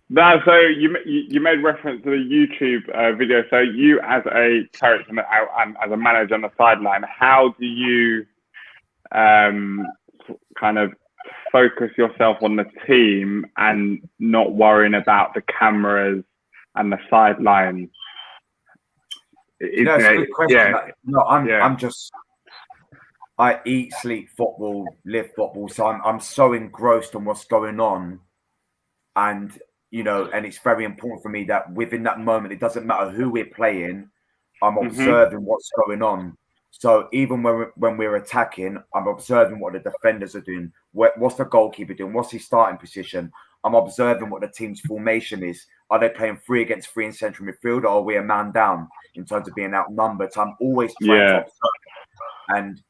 you made reference to the YouTube video. So you, as a character and as a manager on the sideline, how do you kind of focus yourself on the team and not worrying about the cameras and the sideline? It's a good question. Yeah. No, I eat, sleep football, live football. So I'm so engrossed in what's going on, and you know, and it's very important for me that within that moment, it doesn't matter who we're playing, I'm observing what's going on. So even when we're attacking, I'm observing what the defenders are doing. What's the goalkeeper doing? What's his starting position? I'm observing what the team's formation is. Are they playing 3 against 3 in central midfield, or are we a man down in terms of being outnumbered? So I'm always trying to observe and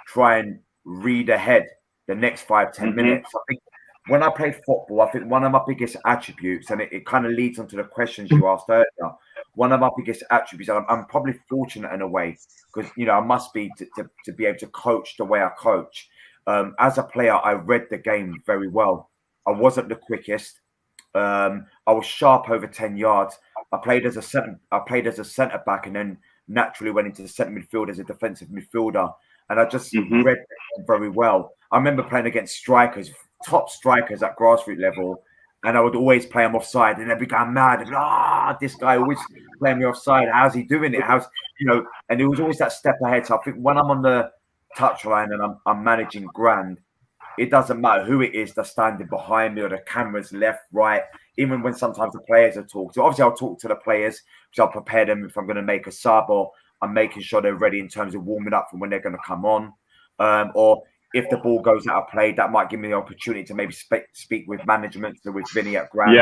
try and read ahead the next 5-10 minutes. I think when I played football, I think one of my biggest attributes, and it kind of leads on to the questions you asked earlier, one of my biggest attributes, and I'm probably fortunate in a way, because, you know, I must be to be able to coach the way I coach. As a player, I read the game very well. I wasn't the quickest. I was sharp over 10 yards. I played as a centre back, and then naturally went into the centre midfield as a defensive midfielder. And I just read the game very well. I remember playing against strikers, top strikers at grassroots level, and I would always play them offside, and they'd be going mad. And, this guy always playing me offside. How's he doing it? And it was always that step ahead. So I think when I'm on the touchline and I'm managing grand, it doesn't matter who it is that's standing behind me, or the cameras left, right. Even when sometimes the players are talking. So obviously I'll talk to the players, because I'll prepare them if I'm going to make a sub, or I'm making sure they're ready in terms of warming up for when they're going to come on. Or if the ball goes out of play, that might give me the opportunity to maybe speak with management, so with Vinny at ground,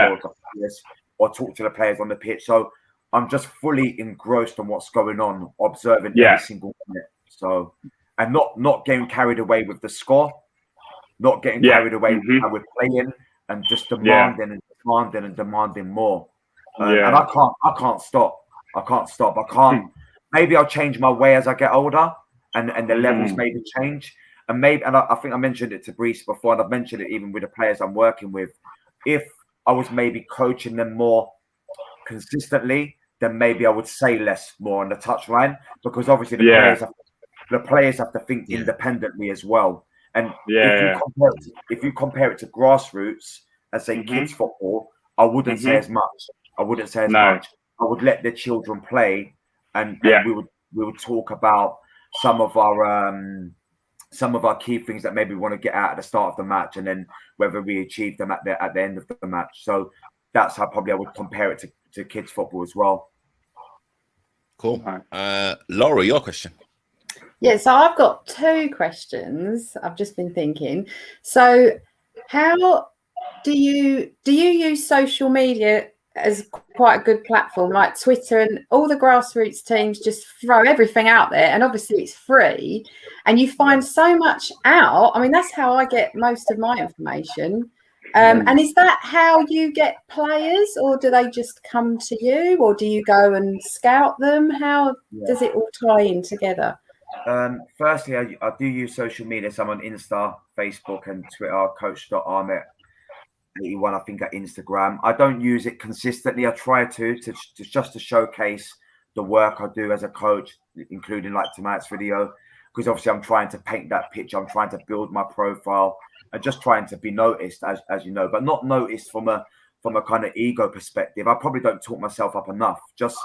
or talk to the players on the pitch. So I'm just fully engrossed on what's going on, observing every single minute. So, and not getting carried away with the score, not getting carried away with how we're playing, and just demanding and demanding and demanding more. And I can't stop. I can't. Maybe I'll change my way as I get older, and the levels maybe change. And I think I mentioned it to Brees before, and I've mentioned it even with the players I'm working with. If I was maybe coaching them more consistently, then maybe I would say less more on the touchline, because obviously the players have to think independently as well. And if you compare it to grassroots and say kids football, I wouldn't say as much. I wouldn't say as much. I would let the children play, and we would talk about some of our key things that maybe we want to get out at the start of the match, and then whether we achieve them at the end of the match. So that's how probably I would compare it to kids football as well. Cool. Laura, your question. Yeah, so I've got 2 questions. I've just been thinking. So how do you use social media as quite a good platform, like Twitter, and all the grassroots teams just throw everything out there, and obviously it's free, and you find so much out. I mean, that's how I get most of my information. And is that how you get players, or do they just come to you, or do you go and scout them? How does it all tie in together? Firstly, I do use social media. So I'm on Insta, Facebook, and Twitter. Coach.Ahmet 81, I think, at Instagram. I don't use it consistently. I try to showcase the work I do as a coach, including like tonight's video, because obviously I'm trying to paint that picture. I'm trying to build my profile and just trying to be noticed, as you know, but not noticed from a kind of ego perspective. I probably don't talk myself up enough. Just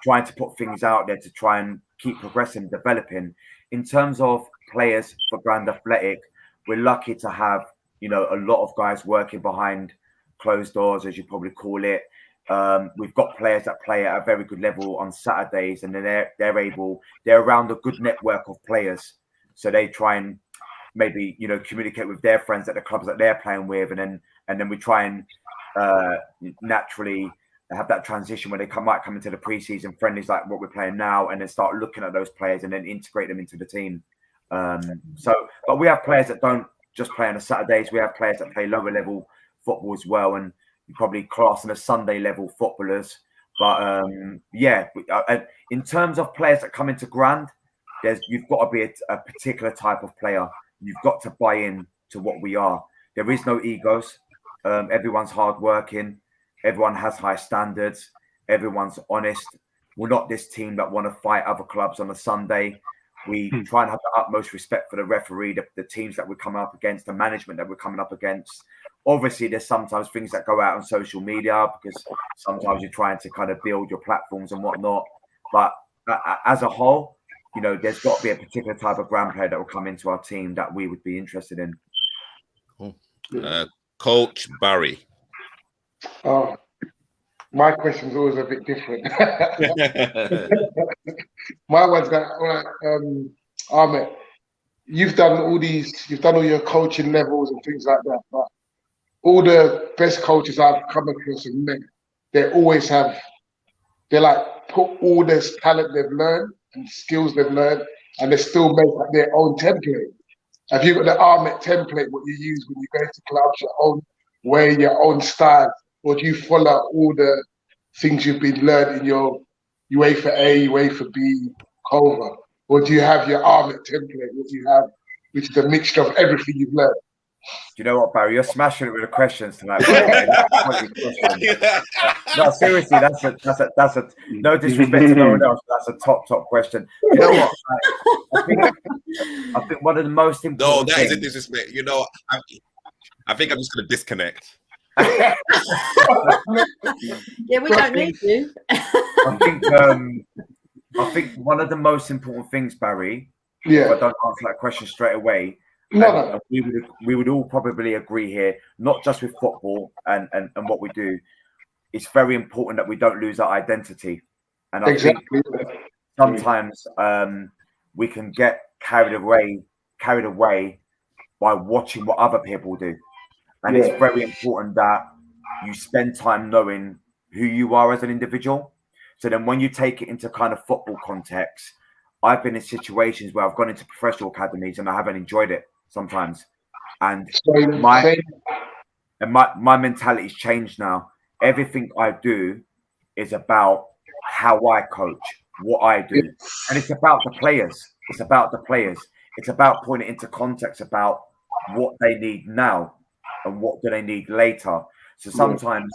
trying to put things out there to try and keep progressing, developing. In terms of players for Grand Athletic, we're lucky to have you know, a lot of guys working behind closed doors, as you probably call it. We've got players that play at a very good level on Saturdays, and then they're around a good network of players, so they try and maybe, you know, communicate with their friends at the clubs that they're playing with, and then we try and naturally have that transition where they might come into the preseason friendlies like what we're playing now, and then start looking at those players and then integrate them into the team. But we have players that don't just play on the Saturdays. We have players that play lower level football as well, and you probably class them as Sunday level footballers. But in terms of players that come into Grand, you've got to be a particular type of player. You've got to buy in to what we are. There is no egos. Everyone's hardworking. Everyone has high standards. Everyone's honest. We're not this team that want to fight other clubs on a Sunday. We try and have the utmost respect for the referee, the teams that we're coming up against, the management that we're coming up against. Obviously, there's sometimes things that go out on social media because sometimes you're trying to kind of build your platforms and whatnot. But as a whole, you know, there's got to be a particular type of Grand player that will come into our team that we would be interested in. Cool. Coach Barry. Oh, my question's always a bit different. My one's got Ahmet, you've done all your coaching levels and things like that, but all the best coaches I've come across and met, they like put all this talent they've learned and skills they've learned, and they still make like their own template. Have you got the Ahmet template, what you use when you go to clubs, your own way, your own style, or do you follow all the things you've been learned in your UEFA A, UEFA B, Cova? Or do you have your Ahmet template, what you have, which is a mixture of everything you've learned? Do you know what, Barry? You're smashing it with the questions tonight. No, seriously, that's a no disrespect to no one else. That's a top question. You know what? I think one of the most important. No, that isn't disrespect. You know, I think I'm just going to disconnect. Yeah, we don't need to. I think one of the most important things, Barry. Yeah. If I don't answer that question straight away. No. We would all probably agree here, not just with football and what we do. It's very important that we don't lose our identity. And I think sometimes we can get carried away by watching what other people do. And it's very important that you spend time knowing who you are as an individual. So then when you take it into kind of football context, I've been in situations where I've gone into professional academies and I haven't enjoyed it sometimes. And my mentality's changed now. Everything I do is about how I coach, what I do. And it's about the players. It's about putting it into context about what they need now and what do they need later. So sometimes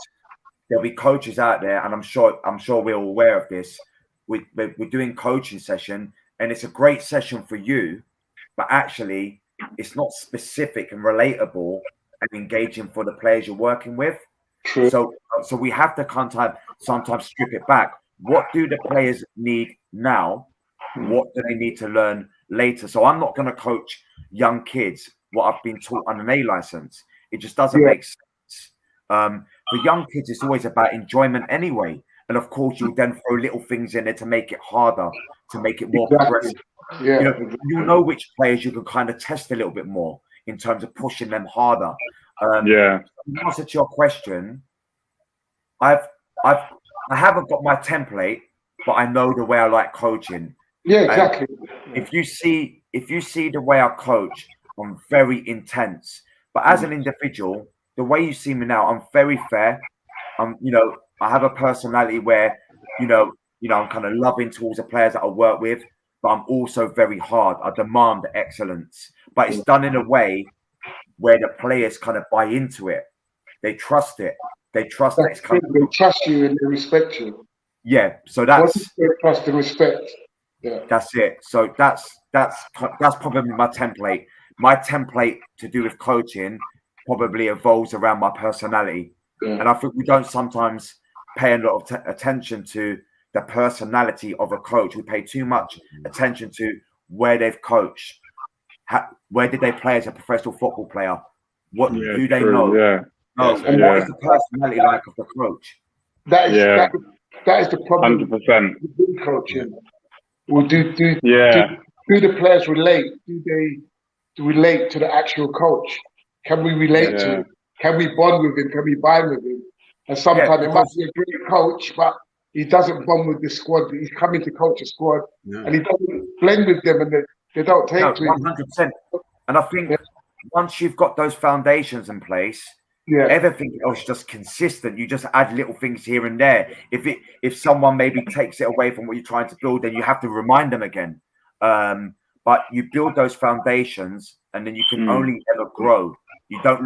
there'll be coaches out there, and I'm sure we're all aware of this. We're doing coaching session, and it's a great session for you, but actually it's not specific and relatable and engaging for the players you're working with. True. So we have to sometimes strip it back. What do the players need now? What do they need to learn later? So I'm not going to coach young kids what I've been taught on an A license. It just doesn't make sense. For young kids, it's always about enjoyment anyway. And of course, you'll then throw little things in there to make it harder, to make it more progressive. Yeah. You know which players you can kind of test a little bit more in terms of pushing them harder. In answer to your question, I haven't got my template, but I know the way I like coaching. Yeah, exactly. And if you see the way I coach, I'm very intense. But as an individual, the way you see me now, I'm very fair. I have a personality where, I'm kind of loving towards the players that I work with, but I'm also very hard. I demand excellence, but it's done in a way where the players kind of buy into it. They trust it. They trust that it's coming. They trust you and they respect you. Yeah. So that's trust and respect. Yeah. That's it. So that's probably my template. My template to do with coaching probably evolves around my personality. Yeah. And I think we don't sometimes pay a lot of attention to the personality of a coach. We pay too much attention to where they've coached. Where did they play as a professional football player? What do they know? Yeah. No, and what is the personality like of the coach? That is the problem. 100%. With coaching. Well, do the players relate? Do they relate to the actual coach? Can we relate to him? Can we bond with him? Can we vibe with him? And sometimes it might be a great coach, but he doesn't bond with the squad. He's coming to coach a squad, and he doesn't blend with them, and they don't take to him. 100%. And I think once you've got those foundations in place, everything else is just consistent. You just add little things here and there. If someone maybe takes it away from what you're trying to build, then you have to remind them again. But you build those foundations, and then you can only ever grow. You don't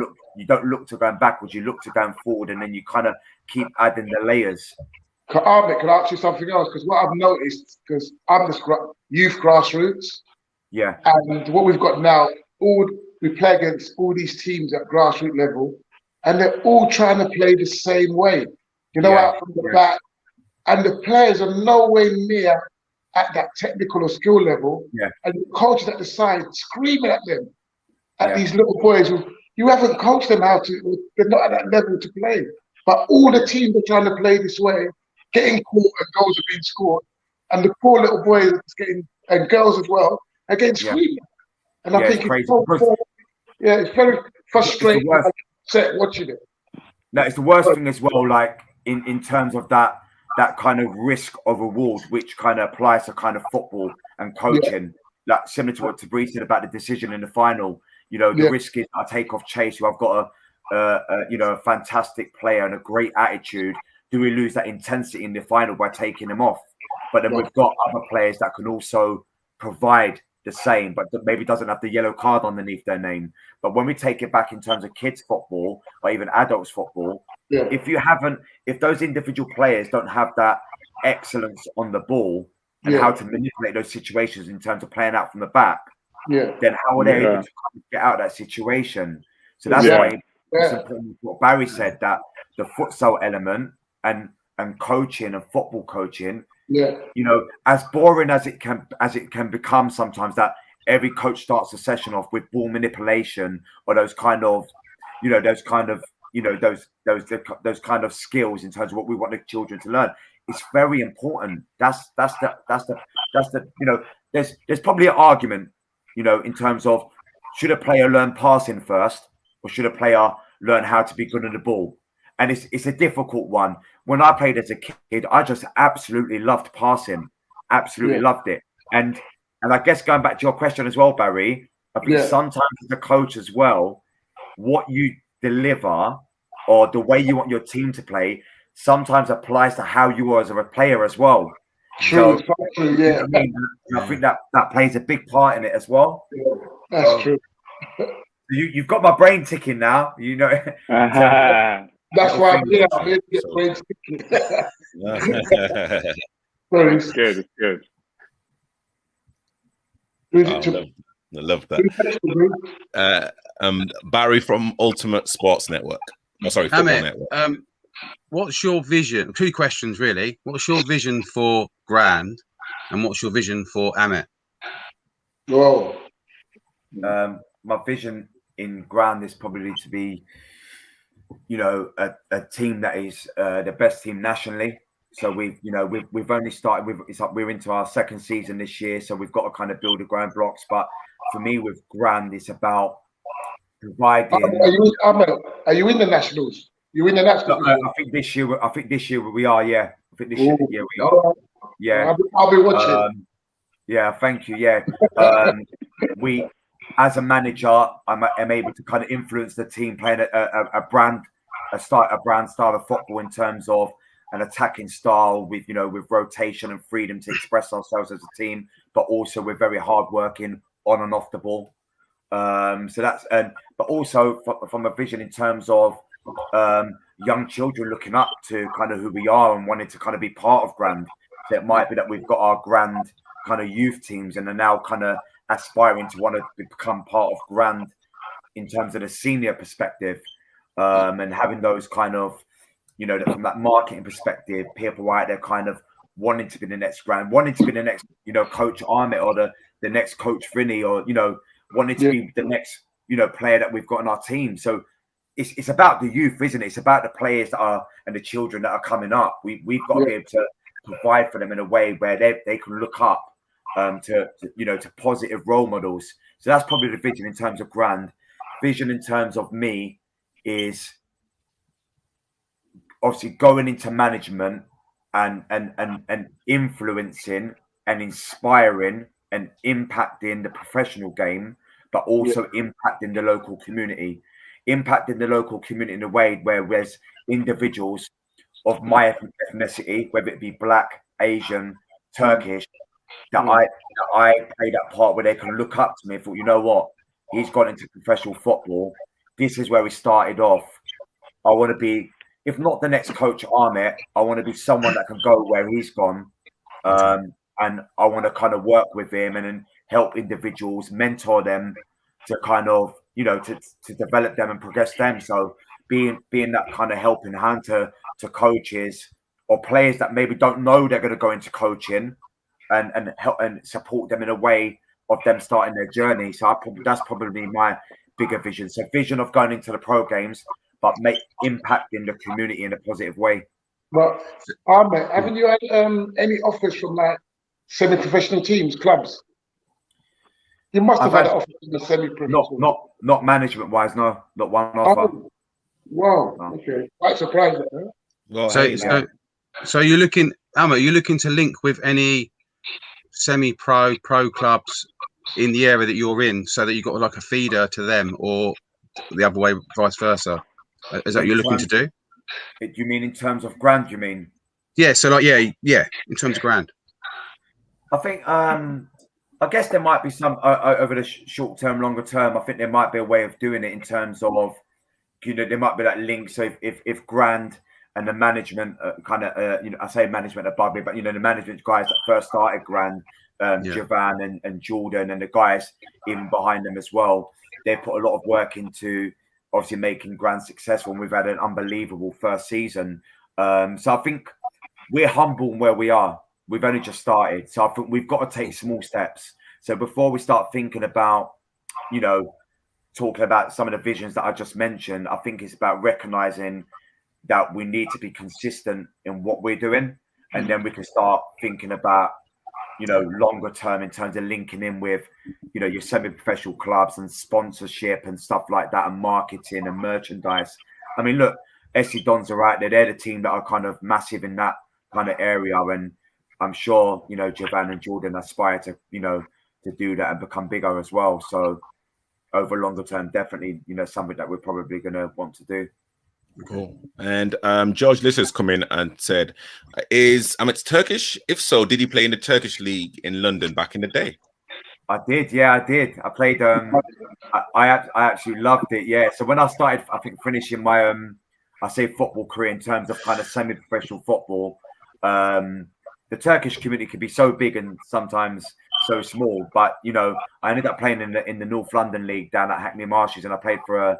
look to going backwards. You look to going forward, and then you kind of keep adding the layers. Ahmet, can I ask you something else? Because what I've noticed, because I'm the youth grassroots, and what we've got now, we play against all these teams at grassroots level, and they're all trying to play the same way. You know, out from the back, and the players are nowhere near at that technical or skill level, and the coaches at the side screaming at them, at these little boys who you haven't coached them how to. They're not at that level to play. But all the teams are trying to play this way, getting caught and goals are being scored, and the poor little boys are getting, and girls as well, are getting screamed. And I think it's very frustrating. Watching it. No, it's the worst thing as well. Like in terms of that kind of risk of reward, which kind of applies to kind of football and coaching. Like similar to what Tabri said about the decision in the final. You know, the risk is I take off Chase, who I've got a fantastic player and a great attitude. Do we lose that intensity in the final by taking him off? But then we've got other players that can also provide the same, but maybe doesn't have the yellow card underneath their name. But when we take it back in terms of kids football or even adults football, if those individual players don't have that excellence on the ball and how to manipulate those situations in terms of playing out from the back, then how are they able to get out of that situation? So that's why it's important what Barry said, that the futsal element and coaching and football coaching, you know, as boring as it can become sometimes, that every coach starts a session off with ball manipulation or those kind of skills in terms of what we want the children to learn. It's very important. That's the you know, there's probably an argument, you know, in terms of should a player learn passing first or should a player learn how to be good on the ball? And it's a difficult one. When I played as a kid, I just absolutely loved passing, absolutely loved it. And I guess going back to your question as well, Barry, I think sometimes as a coach as well, what you deliver or the way you want your team to play sometimes applies to how you are as a player as well. True, so, I think that plays a big part in it as well. That's true. You've got my brain ticking now, you know. That's why I'm here to get brain ticking. It's good. It's good. I love that. Barry from Ultimate Sports Network. Oh, sorry, Football Network. What's your vision? 2 questions, really. What's your vision for Grand, and what's your vision for Ahmet? Whoa. My vision in Grand is probably to be, you know, a team that is the best team nationally. So we've only started. We're into our 2nd season this year, so we've got to kind of build the ground blocks. But for me, with Grand, it's about providing. Are you in the nationals? You in the nationals? I think this year we are. Yeah, I think this year we are. Yeah, I'll be watching. Thank you. Yeah, we, as a manager, I'm able to kind of influence the team playing a brand style of football in terms of an attacking style with rotation and freedom to express ourselves as a team, but also we're very hardworking on and off the ball. So that's but also from a vision in terms of young children looking up to kind of who we are and wanting to kind of be part of Grand. So it might be that we've got our Grand kind of youth teams and are now kind of aspiring to want to become part of Grand in terms of the senior perspective, and having those kind of, you know, from that marketing perspective, people out there kind of wanting to be the next Grand, wanting to be the next, you know, Coach Amit or the next Coach Vinny, or, you know, wanting to be the next player that we've got in our team. So it's about the youth, isn't it? It's about the players that are and the children that are coming up. We've got to be able to provide for them in a way where they can look up to positive role models. So that's probably the vision in terms of Grand. Vision in terms of me is obviously going into management and influencing and inspiring and impacting the professional game, but also impacting the local community. Impacting the local community in a way where there's individuals of my ethnicity, whether it be Black, Asian, Turkish, that I play that part where they can look up to me and thought, you know what, he's gone into professional football. This is where we started off. I want to be, if not the next Coach Ahmet, I want to be someone that can go where he's gone. And I want to kind of work with him and then help individuals, mentor them to kind of, to develop them and progress them. So being that kind of helping hand to coaches or players that maybe don't know they're going to go into coaching and help and support them in a way of them starting their journey. So that's probably my bigger vision. So vision of going into the pro games, but impacting the community in a positive way. Well, Ahmet, haven't you had any offers from like semi-professional teams, clubs? You must have had offers from the semi-professional. Not management-wise, no. Not one offer. Oh, wow. No. Okay. Quite surprised. Huh? Well, so you're looking, Ahmet, you're looking to link with any semi-pro, pro clubs in the area that you're in, so that you've got like a feeder to them, or the other way, vice versa. Is that what you're looking to do? Do you mean in terms of Grand? You mean? Yeah. So like, yeah. In terms of Grand, I think I guess there might be some over the short term, longer term. I think there might be a way of doing it in terms of, there might be that link. So if Grand and the management I say management above me, but the management guys that first started Grand, Javan and Jordan and the guys even behind them as well, they put a lot of work into obviously making Grand successful, and we've had an unbelievable first season. So I think we're humble where we are. We've only just started. So I think we've got to take small steps. So before we start thinking about, talking about some of the visions that I just mentioned, I think it's about recognizing that we need to be consistent in what we're doing. And then we can start thinking about, longer term in terms of linking in with, your semi-professional clubs and sponsorship and stuff like that, and marketing and merchandise. I mean, look, SC Dons are right there. They're the team that are kind of massive in that kind of area. And I'm sure, Javan and Jordan aspire to, to do that and become bigger as well. So over longer term, definitely, something that we're probably going to want to do. Cool. And George Liss has come in and said, is Ahmet Turkish? If so, did he play in the Turkish league in London back in the day? I did. Yeah, I did. I played. I actually loved it. Yeah. So when I started, I think finishing my I say football career in terms of kind of semi-professional football, the Turkish community can be so big and sometimes so small. But I ended up playing in the North London League down at Hackney Marshes, and I played for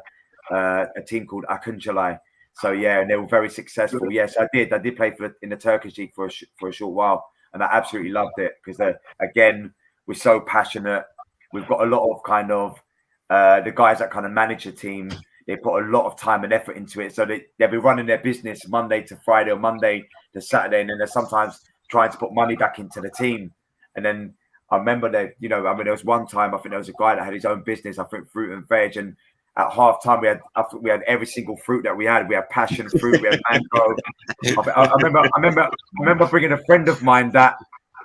a team called Akıncılar. So yeah, and they were very successful. Yes, I did play in the Turkish league for a short while, and I absolutely loved it because again, we're so passionate. We've got a lot of kind of the guys that kind of manage the team. They put a lot of time and effort into it. So they'll be running their business Monday to Friday or Monday to Saturday, and then they're sometimes trying to put money back into the team. And then I remember that there was one time I think there was a guy that had his own business, I think fruit and veg, and at half time we had every single fruit that we had. We had passion fruit, we had mango. I remember bringing a friend of mine that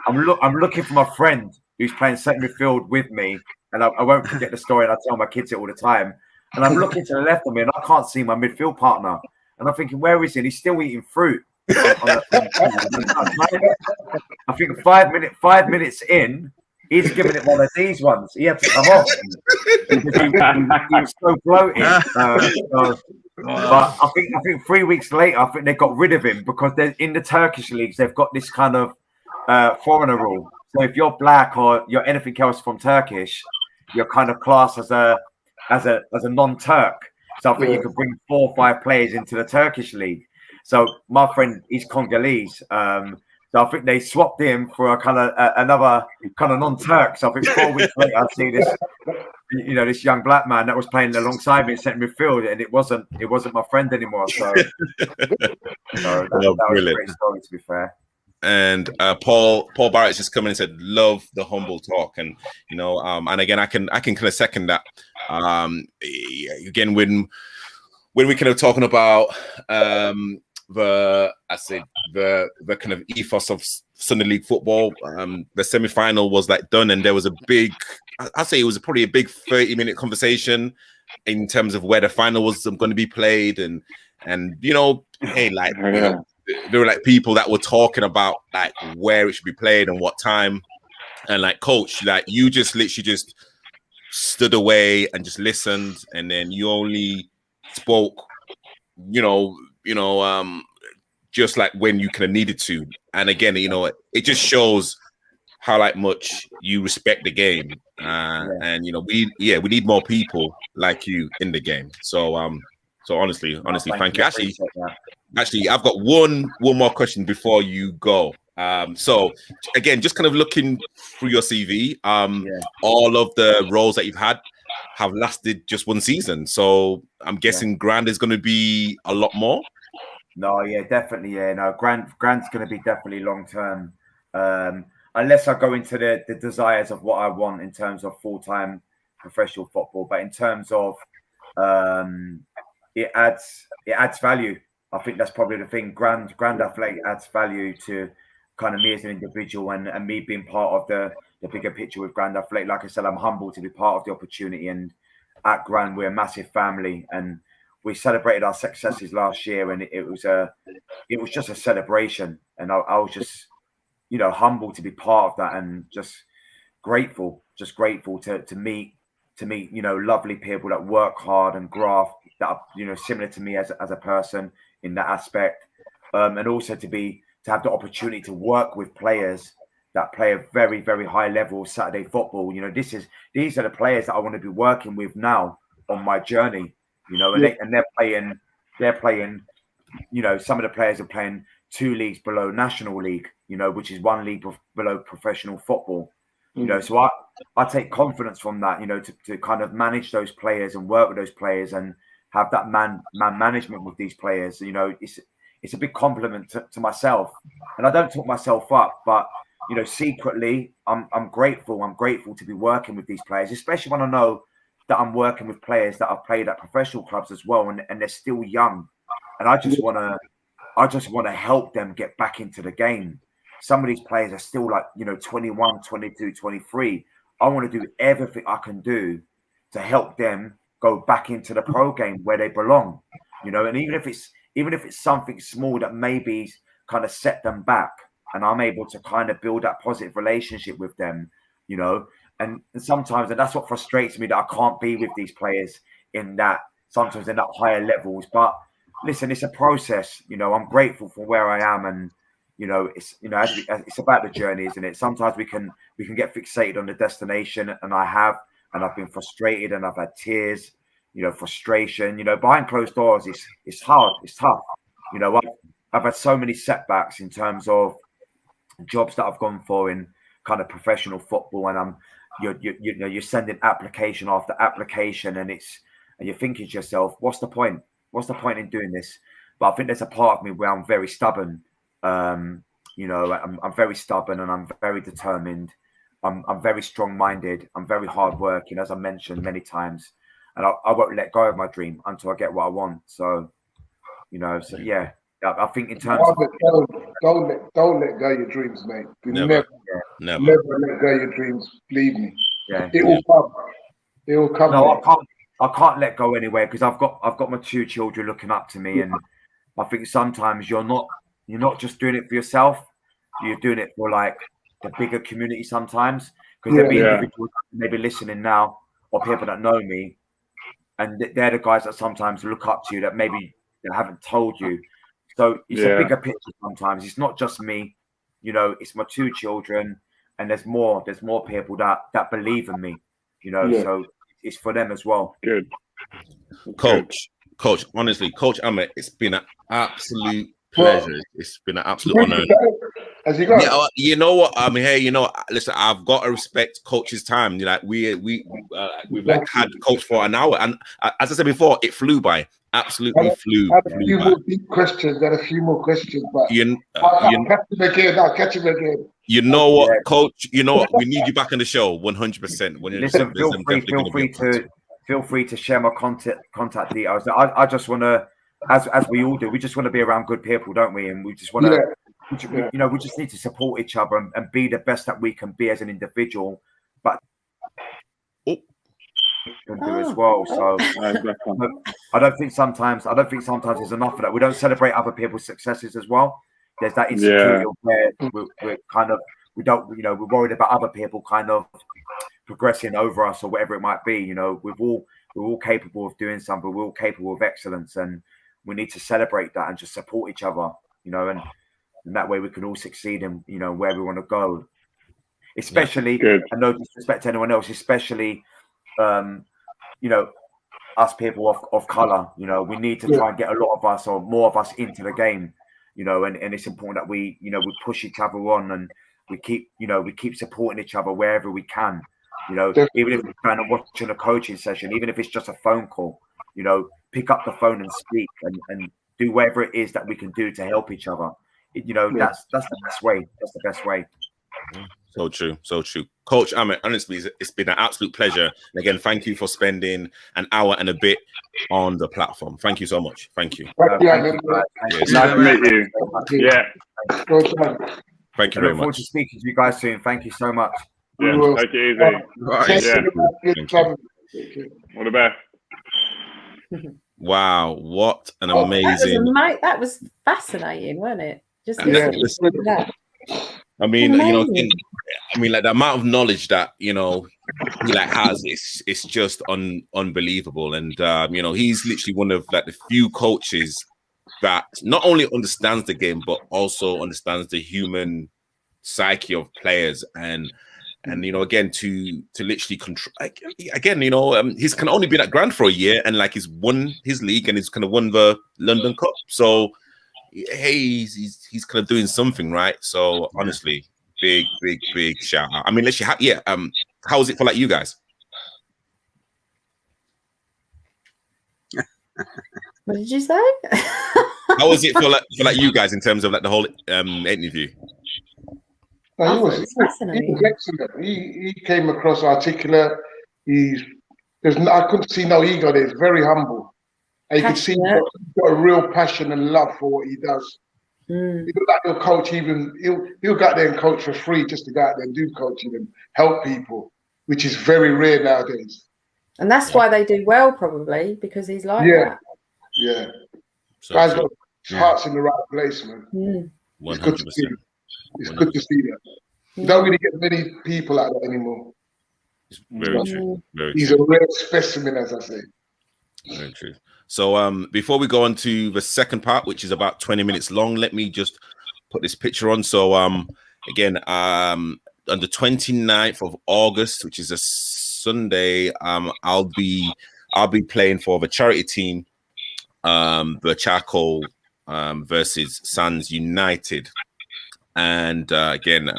I'm looking for my friend who's playing centre midfield with me, and I won't forget the story. And I tell my kids it all the time. And I'm looking to the left of me, and I can't see my midfield partner. And I'm thinking, where is he? And he's still eating fruit. I think 5 minutes in, he's giving it one of these ones. He had to come off. He was so bloated. But I think 3 weeks later, I think they got rid of him because they're in the Turkish leagues. They've got this kind of foreigner rule. So if you're black or you're anything else from Turkish, you're kind of classed as a non-Turk. So I think you could bring 4 or 5 players into the Turkish league. So my friend, he's Congolese. So I think they swapped him for a kind of another kind of non-Turk. So I think 4 weeks later, I see this, this young black man that was playing alongside me in centre midfield, and it wasn't my friend anymore. So, that was a great story, to be fair. And Paul Barrett's just come in and said, "Love the humble talk," and and again, I can kind of second that. Again, when we kind of talking about the kind of ethos of Sunday League football, the semi-final was done, and there was a big, I'd say it was probably a big 30-minute conversation in terms of where the final was going to be played, and there were people that were talking about where it should be played and what time, and coach, you just literally just stood away and just listened, and then you only spoke, just when you kind of needed to. And again, it just shows how much you respect the game, and we need more people like you in the game. So honestly, thank you. Actually, I've got one more question before you go. So again, just kind of looking through your CV, all of the roles that you've had have lasted just one season. So I'm guessing Grand is going to be a lot more. No, yeah, definitely, yeah. No, Grand's going to be definitely long term, unless I go into the desires of what I want in terms of full-time professional football. But in terms of it adds value. I think that's probably the thing. Grand Athletic adds value to kind of me as an individual, and me being part of the bigger picture with Grand Athletic. Like I said, I'm humbled to be part of the opportunity, and at Grand we're a massive family, and we celebrated our successes last year, and it was just a celebration, and I was just humbled to be part of that, and just grateful to meet lovely people that work hard and graft, that are similar to me as a person in that aspect, and also to have the opportunity to work with players that play a very, very high level of Saturday football. These are the players that I want to be working with now on my journey. And they're playing. Some of the players are playing 2 leagues below National League. Which is 1 league below professional football. So I take confidence from that. To kind of manage those players and work with those players and have that man management with these players. It's a big compliment to myself, and I don't talk myself up, but secretly I'm grateful. I'm grateful to be working with these players, especially when I know that I'm working with players that have played at professional clubs as well, and they're still young, and I just want to help them get back into the game. Some of these players are still 21, 22, 23. I want to do everything I can do to help them go back into the pro game where they belong, and even if it's something small that maybe kind of set them back, and I'm able to kind of build that positive relationship with them, and sometimes, and that's what frustrates me, that I can't be with these players sometimes in that higher levels. But listen, it's a process. I'm grateful for where I am, and it's about the journey, isn't it? Sometimes we can get fixated on the destination, and I've been frustrated, and I've had tears, frustration. Behind closed doors, it's hard, it's tough. I've had so many setbacks in terms of jobs that I've gone for in kind of professional football, and you're sending application after application, and you're thinking to yourself, what's the point? What's the point in doing this? But I think there's a part of me where I'm very stubborn. I'm very stubborn, and I'm very determined. I'm very strong-minded. I'm very hardworking, as I mentioned many times, and I won't let go of my dream until I get what I want. So, yeah. I think in terms of don't let go of your dreams, mate. Never let go of your dreams. Believe me. Yeah, it will come. It will come. No, I can't let go anywhere, because I've got my 2 children looking up to me, and I think sometimes you're not just doing it for yourself. You're doing it for the bigger community sometimes, because there'll be individuals maybe listening now, or people that know me, and they're the guys that sometimes look up to you that maybe they haven't told you. So it's a bigger picture sometimes. It's not just me, it's my 2 children, and there's more people that believe in me, so it's for them as well. Good. Coach, honestly, Coach Amit, it's been an absolute pleasure. It's been an absolute honor. Has he got? Yeah, you know what? I mean, hey, listen, I've got to respect Coach's time. Like we've like had Coach for an hour, and as I said before, it flew by. Absolutely flew. I had a few more deep questions. But catch him again. I'll catch him again. You know what, Coach? You know what? We need you back on the show, 100%. Listen, feel free to share my contact details. I just want to, as we all do, we just want to be around good people, don't we? And we just want to, we just need to support each other and be the best that we can be as an individual, but can do as well. So I don't think sometimes there's enough of that. We don't celebrate other people's successes as well. There's that insecurity where we're kind of, we're worried about other people kind of progressing over us or whatever it might be. We're all capable of doing something. We're all capable of excellence, and we need to celebrate that and just support each other. And that way we can all succeed in where we want to go. Especially, and no disrespect to anyone else, especially us people of color. We need to try and get a lot of us or more of us into the game. And it's important that we push each other on, and we keep supporting each other wherever we can. Even if we're kind of watching a coaching session, even if it's just a phone call, pick up the phone and speak and do whatever it is that we can do to help each other. That's the best way. That's the best way. So true. Coach Amit, honestly, it's been an absolute pleasure. And again, thank you for spending an hour and a bit on the platform. Thank you so much. Thank you. Nice to meet you. Yeah. Thank you very much. Look forward to speaking to you guys soon. Thank you so much. Yeah, take it easy. Right. All the best. Wow, what an amazing... That was fascinating, wasn't it? Just that. I mean, like the amount of knowledge that he has, it's just unbelievable. And he's literally one of like the few coaches that not only understands the game but also understands the human psyche of players. And again, to literally control again, he's can only been at Grand for a year, and like he's won his league and he's kind of won the London Cup. So hey, he's kind of doing something right. So honestly, big shout out. I mean, how was it for like you guys? What did you say? How was it for like you guys in terms of like the whole interview? He was excellent. He came across articulate. I couldn't see no ego there. He's very humble. And you can see he's got a real passion and love for what he does. He look like he'll coach he'll go out there and coach for free just to go out there and do coaching and help people, which is very rare nowadays. And that's why they do well, probably, because he's like that. Yeah. Guys got his heart's in the right place, man. It's good to see. It's good to see that. You don't really get many people like that anymore. It's very true. He's a rare specimen, as I say. Very true. So before we go on to the second part, which is about 20 minutes long, let me just put this picture on. So again, on the 29th of August, which is a Sunday, I'll be playing for the charity team, the Charcoal versus Sands United. And again,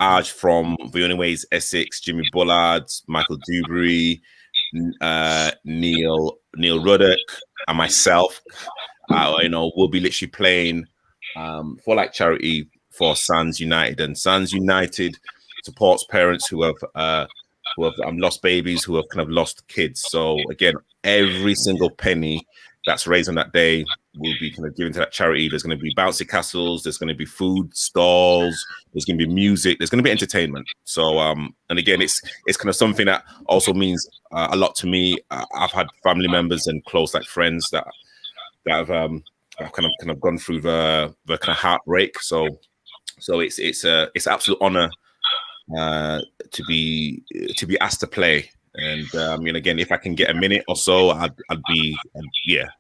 Aj from The Only Ways Essex, Jimmy Bullard, Michael Dewberry, Neil Ruddock, and myself, we'll be literally playing for like charity for Sands United. And Sands United supports parents who have lost babies, who have kind of lost kids. So again, every single penny that's raised on that day will be kind of given to that charity. There's going to be bouncy castles, there's going to be food stalls, there's going to be music, there's going to be entertainment. So and again, it's kind of something that also means a lot to me. I've had family members and close like friends that have kind of gone through the kind of heartbreak. So it's absolute honor to be asked to play. And again, if I can get a minute or so, I'd be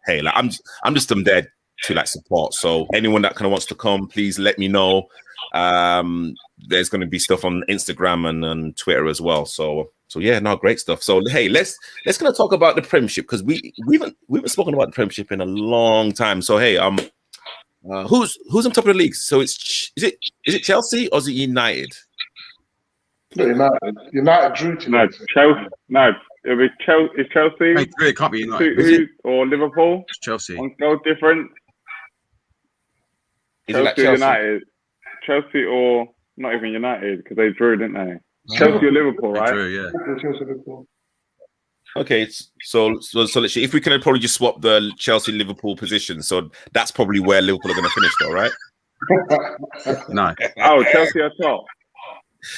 hey, like I'm just there to like support. So anyone that kind of wants to come, please let me know. There's going to be stuff on Instagram and on Twitter as well. So yeah, no, great stuff. So hey, let's kind of talk about the Premiership, because we haven't spoken about the Premiership in a long time. So hey, Who's on top of the league? So is it Chelsea or is it United? United drew tonight. No, Chelsea. No, it'll be Chelsea. It's Chelsea. It really can't be United. Or Liverpool. It's Chelsea. On goal difference. Chelsea or United. Chelsea or not even United because they drew, didn't they? Chelsea or Liverpool, right? They drew, yeah. Chelsea, Liverpool. Okay, so literally, if we can probably just swap the Chelsea Liverpool position, so that's probably where Liverpool are going to finish, though, right? No. Oh, Chelsea are top.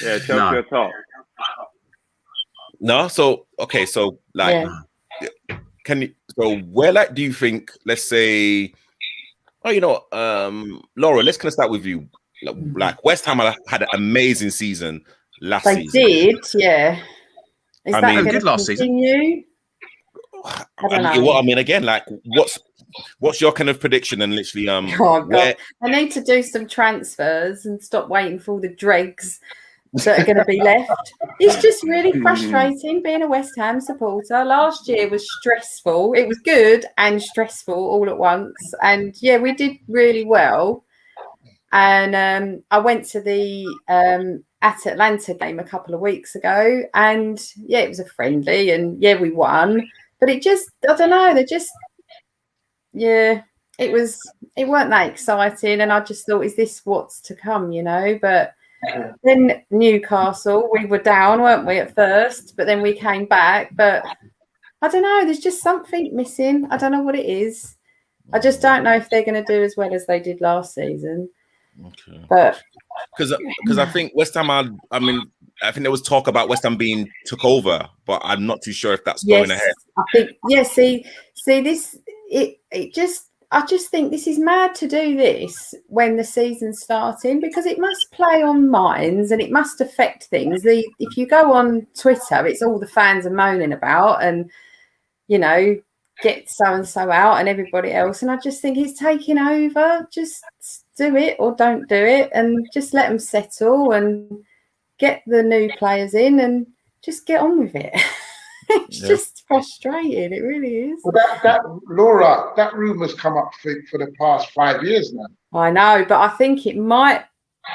Yeah, Chelsea are top. No, so okay, so like, can you? So where like do you think? Let's say, Laura, let's kind of start with you. Like West Ham had an amazing season last season. They did, yeah. Is that going good to last continue? I don't know. Well, I mean, again, like, what's your kind of prediction? And literally, Oh, God. I need to do some transfers and stop waiting for all the dregs that are going to be left. It's just really frustrating being a West Ham supporter. Last year was stressful. It was good and stressful all at once. And yeah, we did really well. And I went to the at Atlanta game a couple of weeks ago, and yeah, it was a friendly, and yeah, we won. But it just, I don't know, it weren't that exciting, and I just thought, is this what's to come, But then Newcastle, we were down, weren't we, at first? But then we came back. But I don't know, there's just something missing. I don't know what it is. I just don't know if they're going to do as well as they did last season. Okay. But because I think West Ham I think there was talk about West Ham being took over, but I'm not too sure if that's going ahead. I think see this I just think this is mad to do this when the season's starting, because it must play on minds and it must affect things. If you go on Twitter, it's all the fans are moaning about, and get so and so out and everybody else, and I just think it's taking over. Just do it or don't do it, and just let them settle and get the new players in and just get on with it. It's just frustrating. It really is. Well, that Laura, that rumour's come up for the past 5 years now. I know, but I think it might.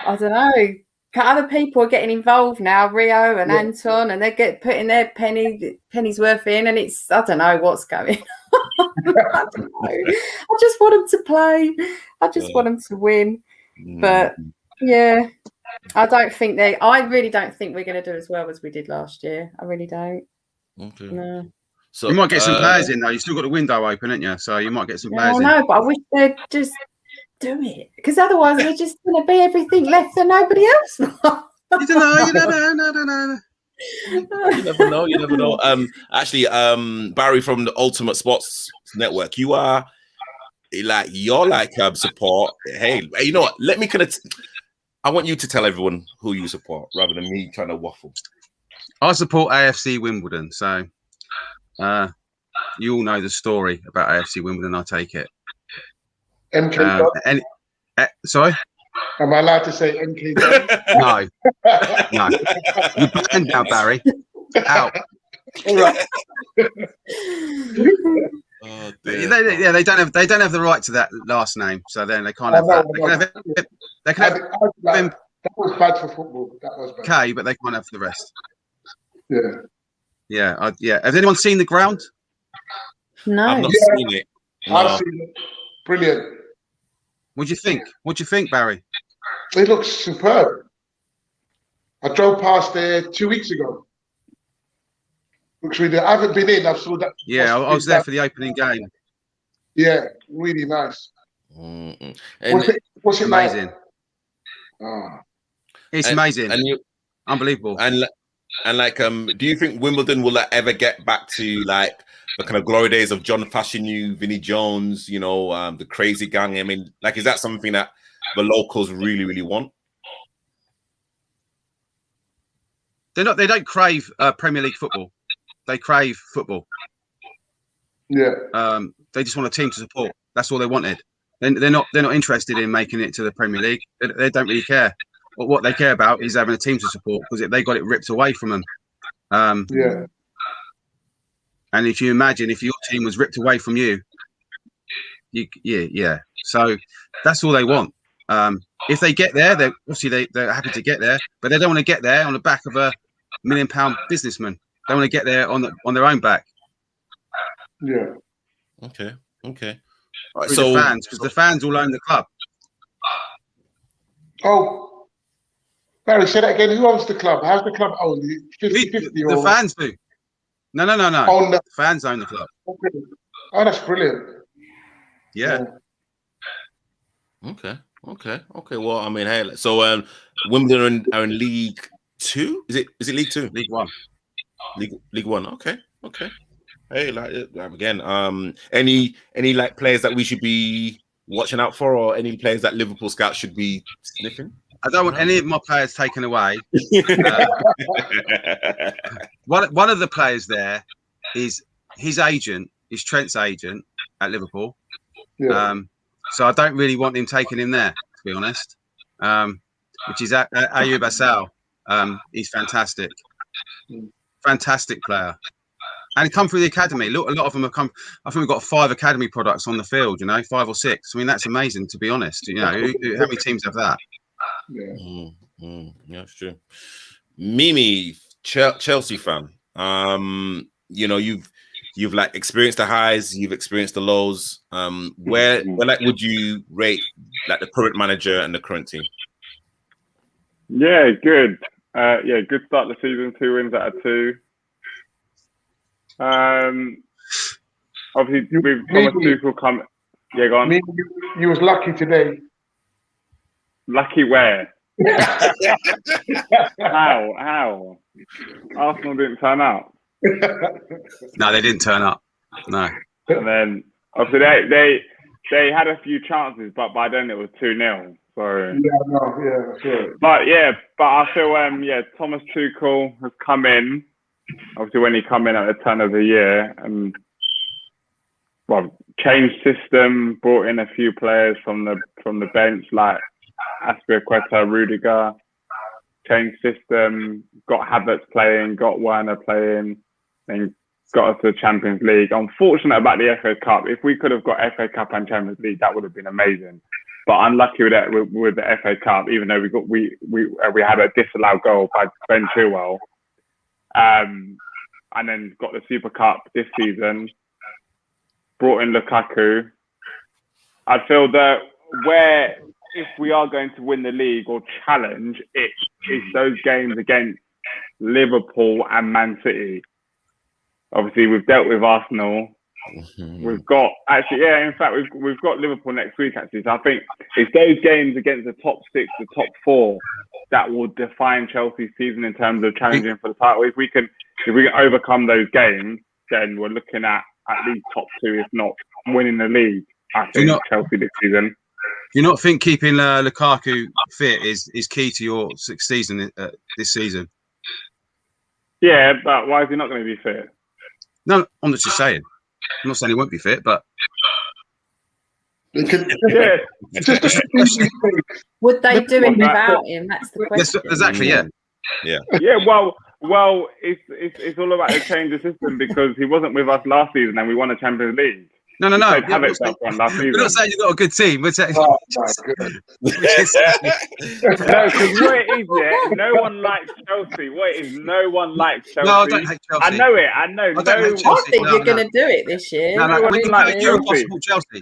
I don't know. Other people are getting involved now, Rio and Anton, and they're putting their pennies worth in, and it's, I don't know what's going on. I don't know. I just want them to play. I just want them to win. But yeah, I really don't think we're going to do as well as we did last year. I really don't. Okay. No. So you might get some players in though. You still got the window open, haven't you? So you might get some players in. I know, but I wish they'd just do it, because otherwise we're just going to be everything left and nobody else. You don't know. You never know. Actually, Barry from the Ultimate Sports Network, you're support. Hey, you know what? Let me I want you to tell everyone who you support rather than me trying to waffle. I support AFC Wimbledon, so you all know the story about AFC Wimbledon. I take it. MK. Sorry? Am I allowed to say MK? No. You're banned now, Barry. Out. All right. They don't have the right to that last name, so then they can't have that. They can have that was bad for football. That was bad. K, but they can't have the rest. Yeah. Has anyone seen the ground? No. I've not seen it. No. I've seen it. Brilliant. What do you think, Barry? It looks superb. I drove past there 2 weeks ago. Looks really. I haven't been in. I've saw that. Yeah, I was there for the opening game. Yeah, really nice. What's it amazing? Like? Oh. It's amazing. Unbelievable. And do you think Wimbledon will ever get back to like the kind of glory days of John Fashanu, Vinnie Jones, the crazy gang? I mean, like, is that something that the locals really, really want? They don't crave Premier League football. They crave football. Yeah. They just want a team to support. That's all they wanted. They're not interested in making it to the Premier League. They don't really care. But what they care about is having a team to support, because they got it ripped away from them. Yeah. And if you imagine if your team was ripped away from you, Yeah. So that's all they want. If they get there, they're happy to get there, but they don't want to get there on the back of a £1 million businessman. They want to get there on their own back. Yeah. Okay. Right, so the fans, because the fans all own the club. Oh, Barry, say that again. Who owns the club? How's the club owned? 50-50 The fans do. No. The fans own the club. Okay. Oh, that's brilliant. Yeah. Okay. Well, I mean, hey, so Wimbledon are in League 2. Is it League 2? League 1. League 1. Okay. Hey, like again, any like players that we should be watching out for, or any players that Liverpool scouts should be sniffing? I don't want any of my players taken away. One of the players there is his agent, is Trent's agent at Liverpool. Yeah. So I don't really want him taking him there, to be honest. Which is Ayub Assal. He's fantastic. Fantastic player. And come through the academy. Look, a lot of them have come. I think we've got 5 academy products on the field, 5 or 6. I mean, that's amazing, to be honest. How many teams have that? Yeah. Yeah, it's true. Mimi, Chelsea fan. You've like experienced the highs, you've experienced the lows. Where like would you rate like the current manager and the current team? Yeah, good. Good start to the season. 2 wins out of 2. Obviously, with Thomas Tuchel come. Yeah, go on. You was lucky today. Lucky where? How? Arsenal didn't turn up. No, they didn't turn up. No. And then obviously they had a few chances, but by then it was 2-0. So that's right. But I feel Thomas Tuchel has come in. Obviously, when he come in at the turn of the year and changed system, brought in a few players from the bench like Aspilicueta, Rudiger, changed system, got Havertz playing, got Werner playing, and got us to the Champions League. Unfortunate about the FA Cup. If we could have got FA Cup and Champions League, that would have been amazing. But unlucky with that with the FA Cup, even though we had a disallowed goal by Ben Chilwell. And then got the Super Cup this season, brought in Lukaku. I feel that if we are going to win the league or challenge, it's those games against Liverpool and Man City. Obviously, we've dealt with Arsenal. We've got we've got Liverpool next week actually. So I think it's those games against the top 6, the top 4 that will define Chelsea's season in terms of challenging for the title. If we can overcome those games, then we're looking at least top 2, if not winning the league. I think Chelsea this season. Do you not think keeping Lukaku fit is key to your success this season? Yeah, but why is he not going to be fit? No, I'm not just saying. I'm not saying he won't be fit, but Would they do it without him? That's the question. Yes, exactly. Yeah. Well, it's all about the change of system because he wasn't with us last season and we won a Champions League. No. We're not saying you've got a good team. We're saying. Oh my goodness. No, because what it is, no one likes Chelsea. No one likes Chelsea. No, I don't hate Chelsea. I know it. I don't hate Chelsea. I think you're going to do it this year. No, we like Chelsea.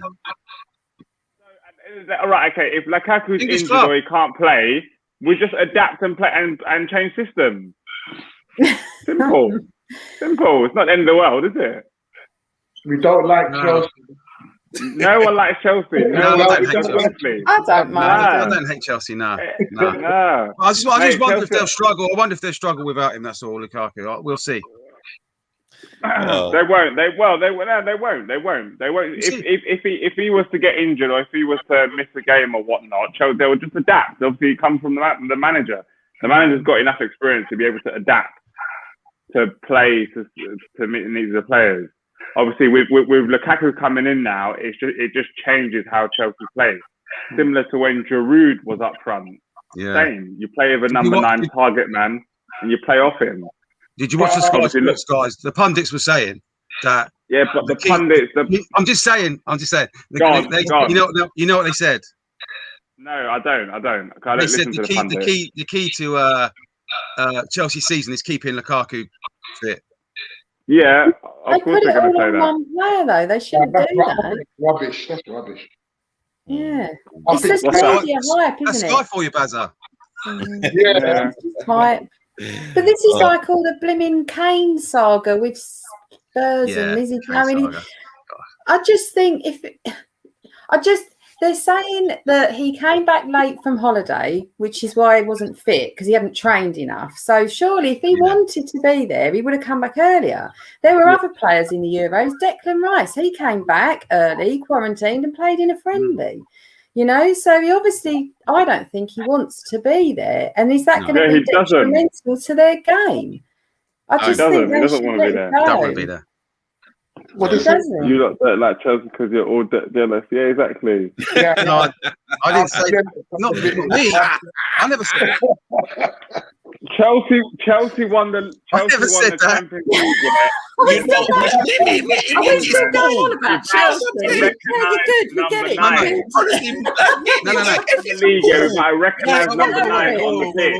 All right, okay. If Lukaku's injured or he can't play, we just adapt and play and change system. Simple. It's not the end of the world, is it? We don't like Chelsea. No one likes Chelsea. I don't hate Chelsea. I don't mind. I don't hate Chelsea. No. I just wonder if they'll struggle. I wonder if they'll struggle without him. That's all, Lukaku. We'll see. They won't. They won't. If he was to get injured or if he was to miss a game or whatnot, they will just adapt. Obviously, it comes from the manager. The manager's got enough experience to be able to adapt to play to meet the needs of the players. Obviously, with Lukaku coming in now, it just changes how Chelsea plays. Similar to when Giroud was up front. Yeah. Same. You play with a number 9 target man, and you play off him. Did you watch the Sky Sports guys? The pundits were saying that Yeah, but the pundits. I'm just saying. Go on. You know what they said. No, I don't. I don't They listen said to the pundits. the key to Chelsea's season is keeping Lukaku fit. Yeah, They of course put it they're going all to say on that. one player, though. They shouldn't do that. Rubbish. That's rubbish. Yeah. I It's think- just What's that? media hype, That's isn't Sky it? for you, Bazza. Yeah. It's just hype. But this is like all the blimmin' Kane saga with Spurs and is he going? I just think they're saying that he came back late from holiday, which is why he wasn't fit because he hadn't trained enough. So surely if he wanted to be there, he would have come back earlier. There were other players in the Euros. Declan Rice, he came back early, quarantined and played in a friendly. You know, so he obviously, I don't think he wants to be there. And is that going to be detrimental to their game? I just think he doesn't want to be there. Don't want to be there. What is it? You lot don't like Chelsea because you're all jealous. Yeah, exactly. Yeah, No, I didn't say not me. I never said that. Chelsea won the Champions League. You know, Are we still going on about Chelsea? Yeah, you're good. We get it. No. The league, I recognise number 9 on the pitch.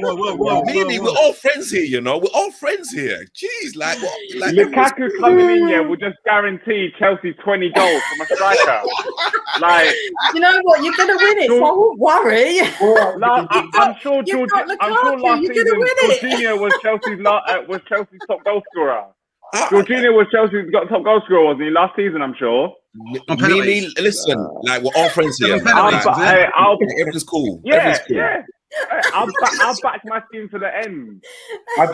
Mimi, we're all friends here, you know. We're all friends here. Jeez, like what? Like Lukaku coming in here will just guarantee Chelsea 20 goals from a striker. Like, you know what? You're going to win it, so I won't worry. I'm sure last season Jorginho was Chelsea's top goal scorer. Jorginho was Chelsea's top goal scorer, wasn't he? Last season, I'm sure. Mimi, listen, like we're all friends here. Everything's cool. Yeah. I'll back my team to the end. I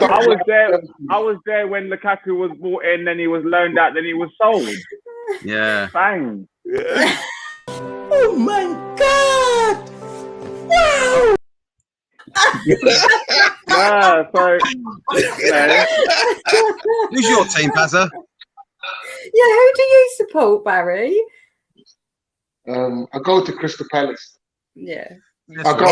was there when Lukaku was brought in, then he was loaned out, then he was sold. Yeah. Bang. Yeah. Oh my God! Wow! So who's your team, Bazza? Yeah, who do you support, Barry? I go to Crystal Palace. Yeah. I go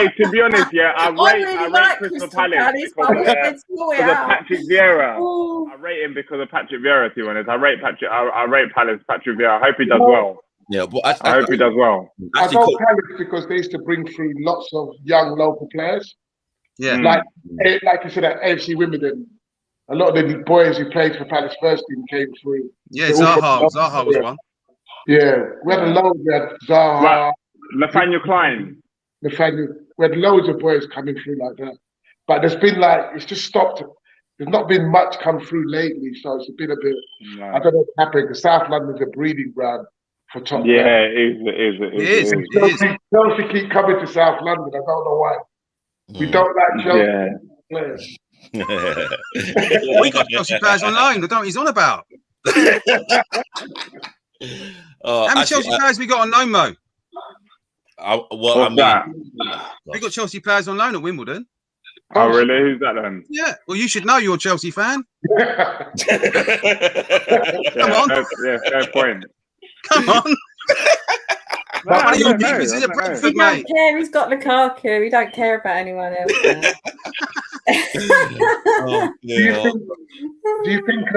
to be honest, I rate Crystal Palace because of Patrick Vieira. Oh. I rate him because of Patrick Vieira, to be honest. I rate Palace, Patrick Vieira. I hope he does well. Yeah, but I hope he does well. I go Palace because they used to bring through lots of young local players. Yeah. Like you said at AFC Wimbledon, a lot of the boys who played for Palace first team came through. Yeah, Zaha was one. Yeah, we had a load. We had Zaha. Right. Nathaniel Klein. We had loads of boys coming through like that. But there's been it's just stopped. There's not been much come through lately, so it's been a bit. No. I don't know what's happening because South London's a breeding ground for top. Yeah, players. it is. Chelsea keep coming to South London. I don't know why. We don't like Chelsea players. We got Chelsea players on loan. I don't know what he's on about. How many Chelsea players we got on loan, Mo? We got Chelsea players on loan at Wimbledon. Oh, really? Who's that then? Yeah. Well, you should know you're a Chelsea fan. Come on. Fair point. Come on. One of your keepers is a Brentford, he don't care. He's got Lukaku. He don't care about anyone else. Do you think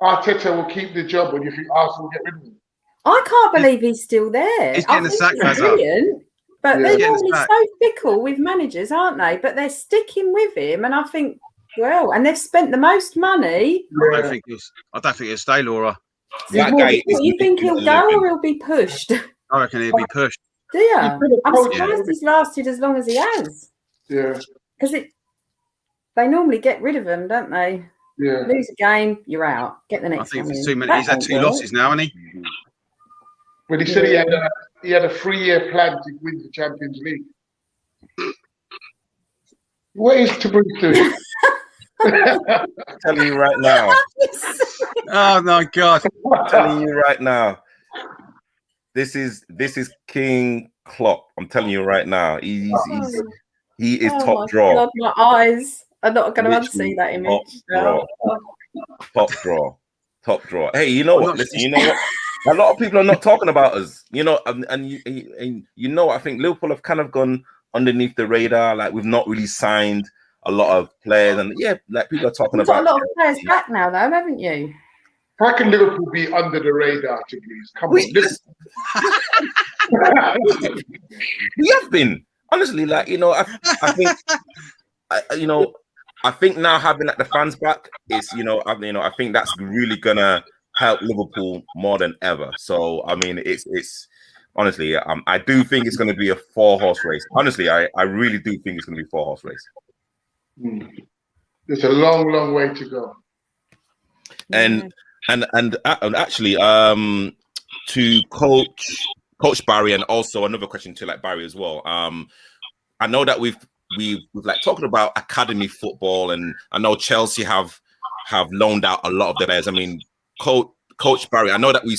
Arteta will keep the job, or do you think Arsenal will get rid of him? I can't believe he's still there. He's getting the sack, brilliant. But they're normally so fickle with managers, aren't they? But they're sticking with him, and I think, and they've spent the most money. I don't think he'll stay, Laura. You think he'll go or he'll be pushed? I reckon he'll be pushed. Do you? I'm surprised he's lasted as long as he has. Yeah. Because they normally get rid of him, don't they? Yeah. Lose a game, you're out. Get the next one. I think too many. He's had 2 losses now, hasn't he? But he said he had a 3-year plan to win the Champions League. What is to bring to? I'm telling you right now. Oh my God! I'm telling you right now. This is King Klopp. I'm telling you right now. He is top draw. God, my eyes are not going to unsee that image. Top draw. Hey, you know what? Listen, you know what? A lot of people are not talking about us, you know, and you know, I think Liverpool have kind of gone underneath the radar. Like we've not really signed a lot of players, and yeah, like people are talking You've about got a lot of players back now, though, haven't you? How can Liverpool be under the radar, to please? Come on, we have been honestly, like, you know, I think, I think now having like the fans back is, I think that's really gonna help Liverpool more than ever. So I mean, it's honestly, I do think it's going to be a 4-horse race. Honestly, I really do think it's going to be a 4-horse race. There's a long, long way to go. And actually, to Coach Barry, and also another question to like Barry as well. I know that we've like talking about academy football, and I know Chelsea have loaned out a lot of their players. I mean, Coach Barry, I know that we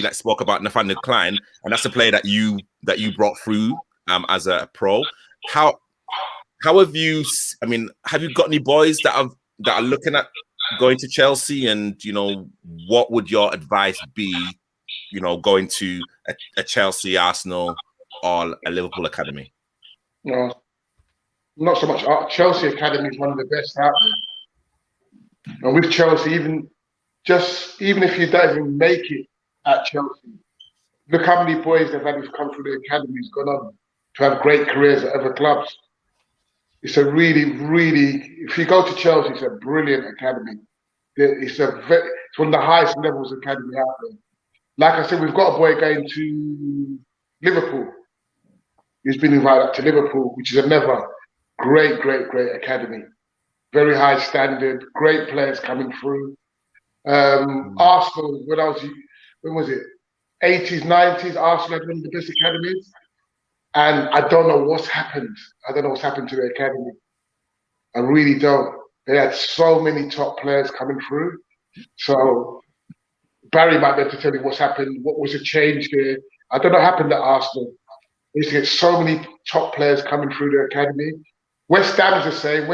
like spoke about Nathaniel Klein, and that's a player that you brought through as a pro. How have you? I mean, have you got any boys that are looking at going to Chelsea? And what would your advice be? Going to a Chelsea, Arsenal, or a Liverpool academy? No, not so much. Chelsea academy is one of the best out there, and with Chelsea, even if you don't even make it at Chelsea, look how many boys they've had who've come through the academies, gone on to have great careers at other clubs. It's a really, really, if you go to Chelsea, it's a brilliant academy. It's one of the highest levels of academy out there. Like I said, we've got a boy going to Liverpool. He's been invited up to Liverpool, which is another great, great, great academy. Very high standard, great players coming through. Arsenal, when was it? 80s, 90s, Arsenal had one of the best academies. And I don't know what's happened. I don't know what's happened to the academy. I really don't. They had so many top players coming through. So Barry might be able to tell you what's happened, what was a change there. I don't know what happened at Arsenal. They used to get so many top players coming through the academy. West Ham's the same.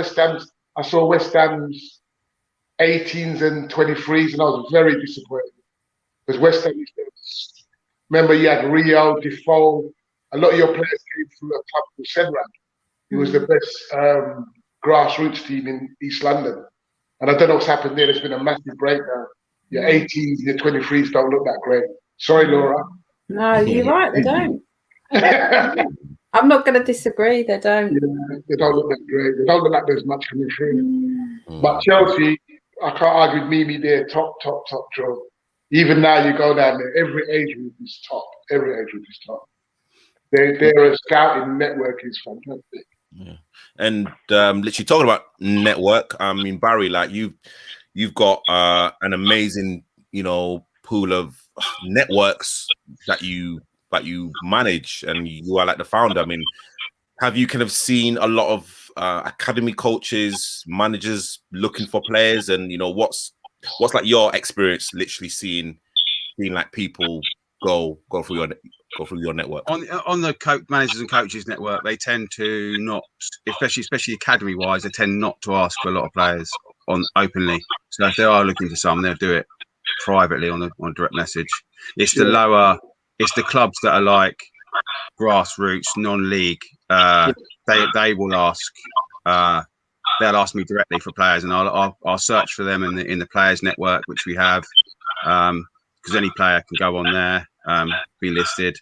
I saw West Ham's 18s and 23s, and I was very disappointed. Because West Ham, remember, you had Rio, Defoe. A lot of your players came through a club called Sedran. It was the best grassroots team in East London. And I don't know what's happened there. There's been a massive breakdown. Your 18s, your 23s don't look that great. Sorry, Laura. No, you're right. They don't. I'm not going to disagree. They don't. Yeah, they don't look that great. They don't look like there's much coming through. But Chelsea, I can't argue with Mimi there. Top draw. Even now, you go down there, every age group is top. Every age group is top. Their scouting network is fantastic. Yeah. And literally talking about network, I mean, Barry, like you've got an amazing, pool of networks that you manage, and you are like the founder. I mean, have you kind of seen a lot of academy coaches, managers looking for players, and what's like your experience literally seeing like people go through your network? On the managers and coaches network, they tend to not, especially academy wise, they tend not to ask for a lot of players on openly. So if they are looking for some, they'll do it privately on a direct message. It's the clubs that are like grassroots, non-league. They will ask. They'll ask me directly for players, and I'll search for them in the players network, which we have, because any player can go on there, be listed,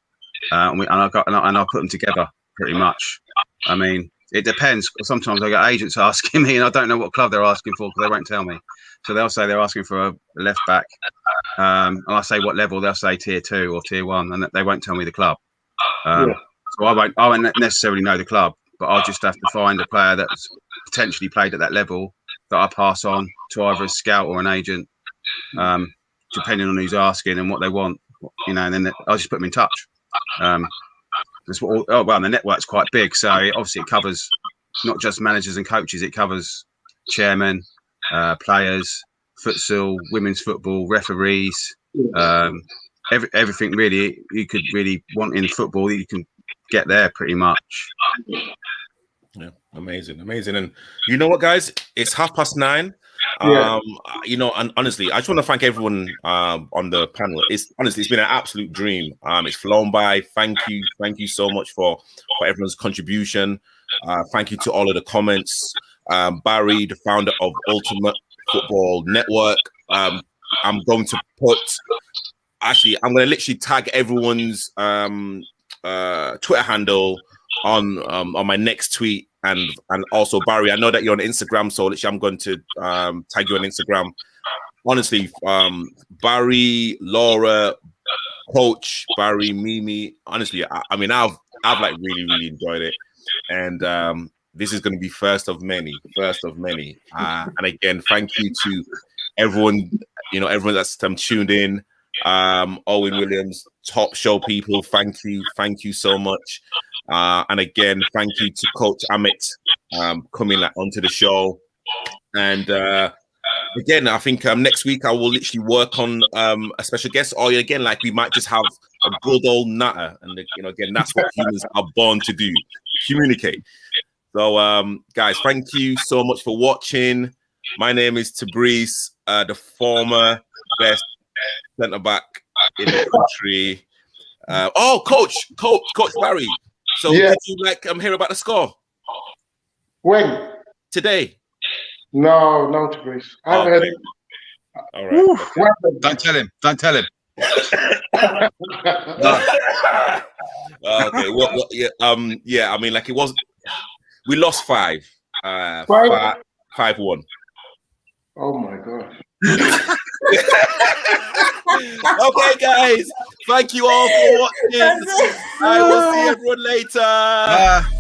and I'll put them together pretty much. I mean, it depends. Sometimes I get agents asking me, and I don't know what club they're asking for because they won't tell me. So they'll say they're asking for a left back, and I say what level. They'll say tier 2 or tier 1, and they won't tell me the club. So I won't necessarily know the club, but I'll just have to find a player that's potentially played at that level that I pass on to either a scout or an agent, depending on who's asking and what they want, and then I'll just put them in touch. The network's quite big, so obviously it covers not just managers and coaches, it covers chairmen, players, futsal, women's football, referees, everything really you could really want in football, you can get there pretty much. Yeah, amazing. And you know what, guys? It's 9:30. And honestly, I just want to thank everyone on the panel. It's been an absolute dream. It's flown by. Thank you so much for everyone's contribution. Thank you to all of the comments. Barry, the founder of Ultimate Football Network. I'm going to I'm going to literally tag everyone's Twitter handle on my next tweet, and also Barry, I know that you're on Instagram, so literally I'm going to tag you on Instagram. Honestly, Barry, Laura, Coach, Barry, Mimi, honestly, I mean, I've like really enjoyed it, and this is going to be first of many. And again, thank you to everyone, everyone that's tuned in. Owen Williams, top show people, thank you so much. And again, thank you to Coach Amit coming onto the show. And again, I think next week I will literally work on a special guest, or again, like we might just have a good old natter. And again, that's what humans are born to do, communicate. So guys, thank you so much for watching. My name is Tabriz, the former best centre back in the country. Coach Barry. So did you hear about the score? When? Today. No, Tabriz. I haven't heard it. All right. Don't tell him. Okay. Well, yeah. I mean, like it was. We lost 5-1. Oh my God. Okay, guys. Thank you all for watching. I will see everyone later.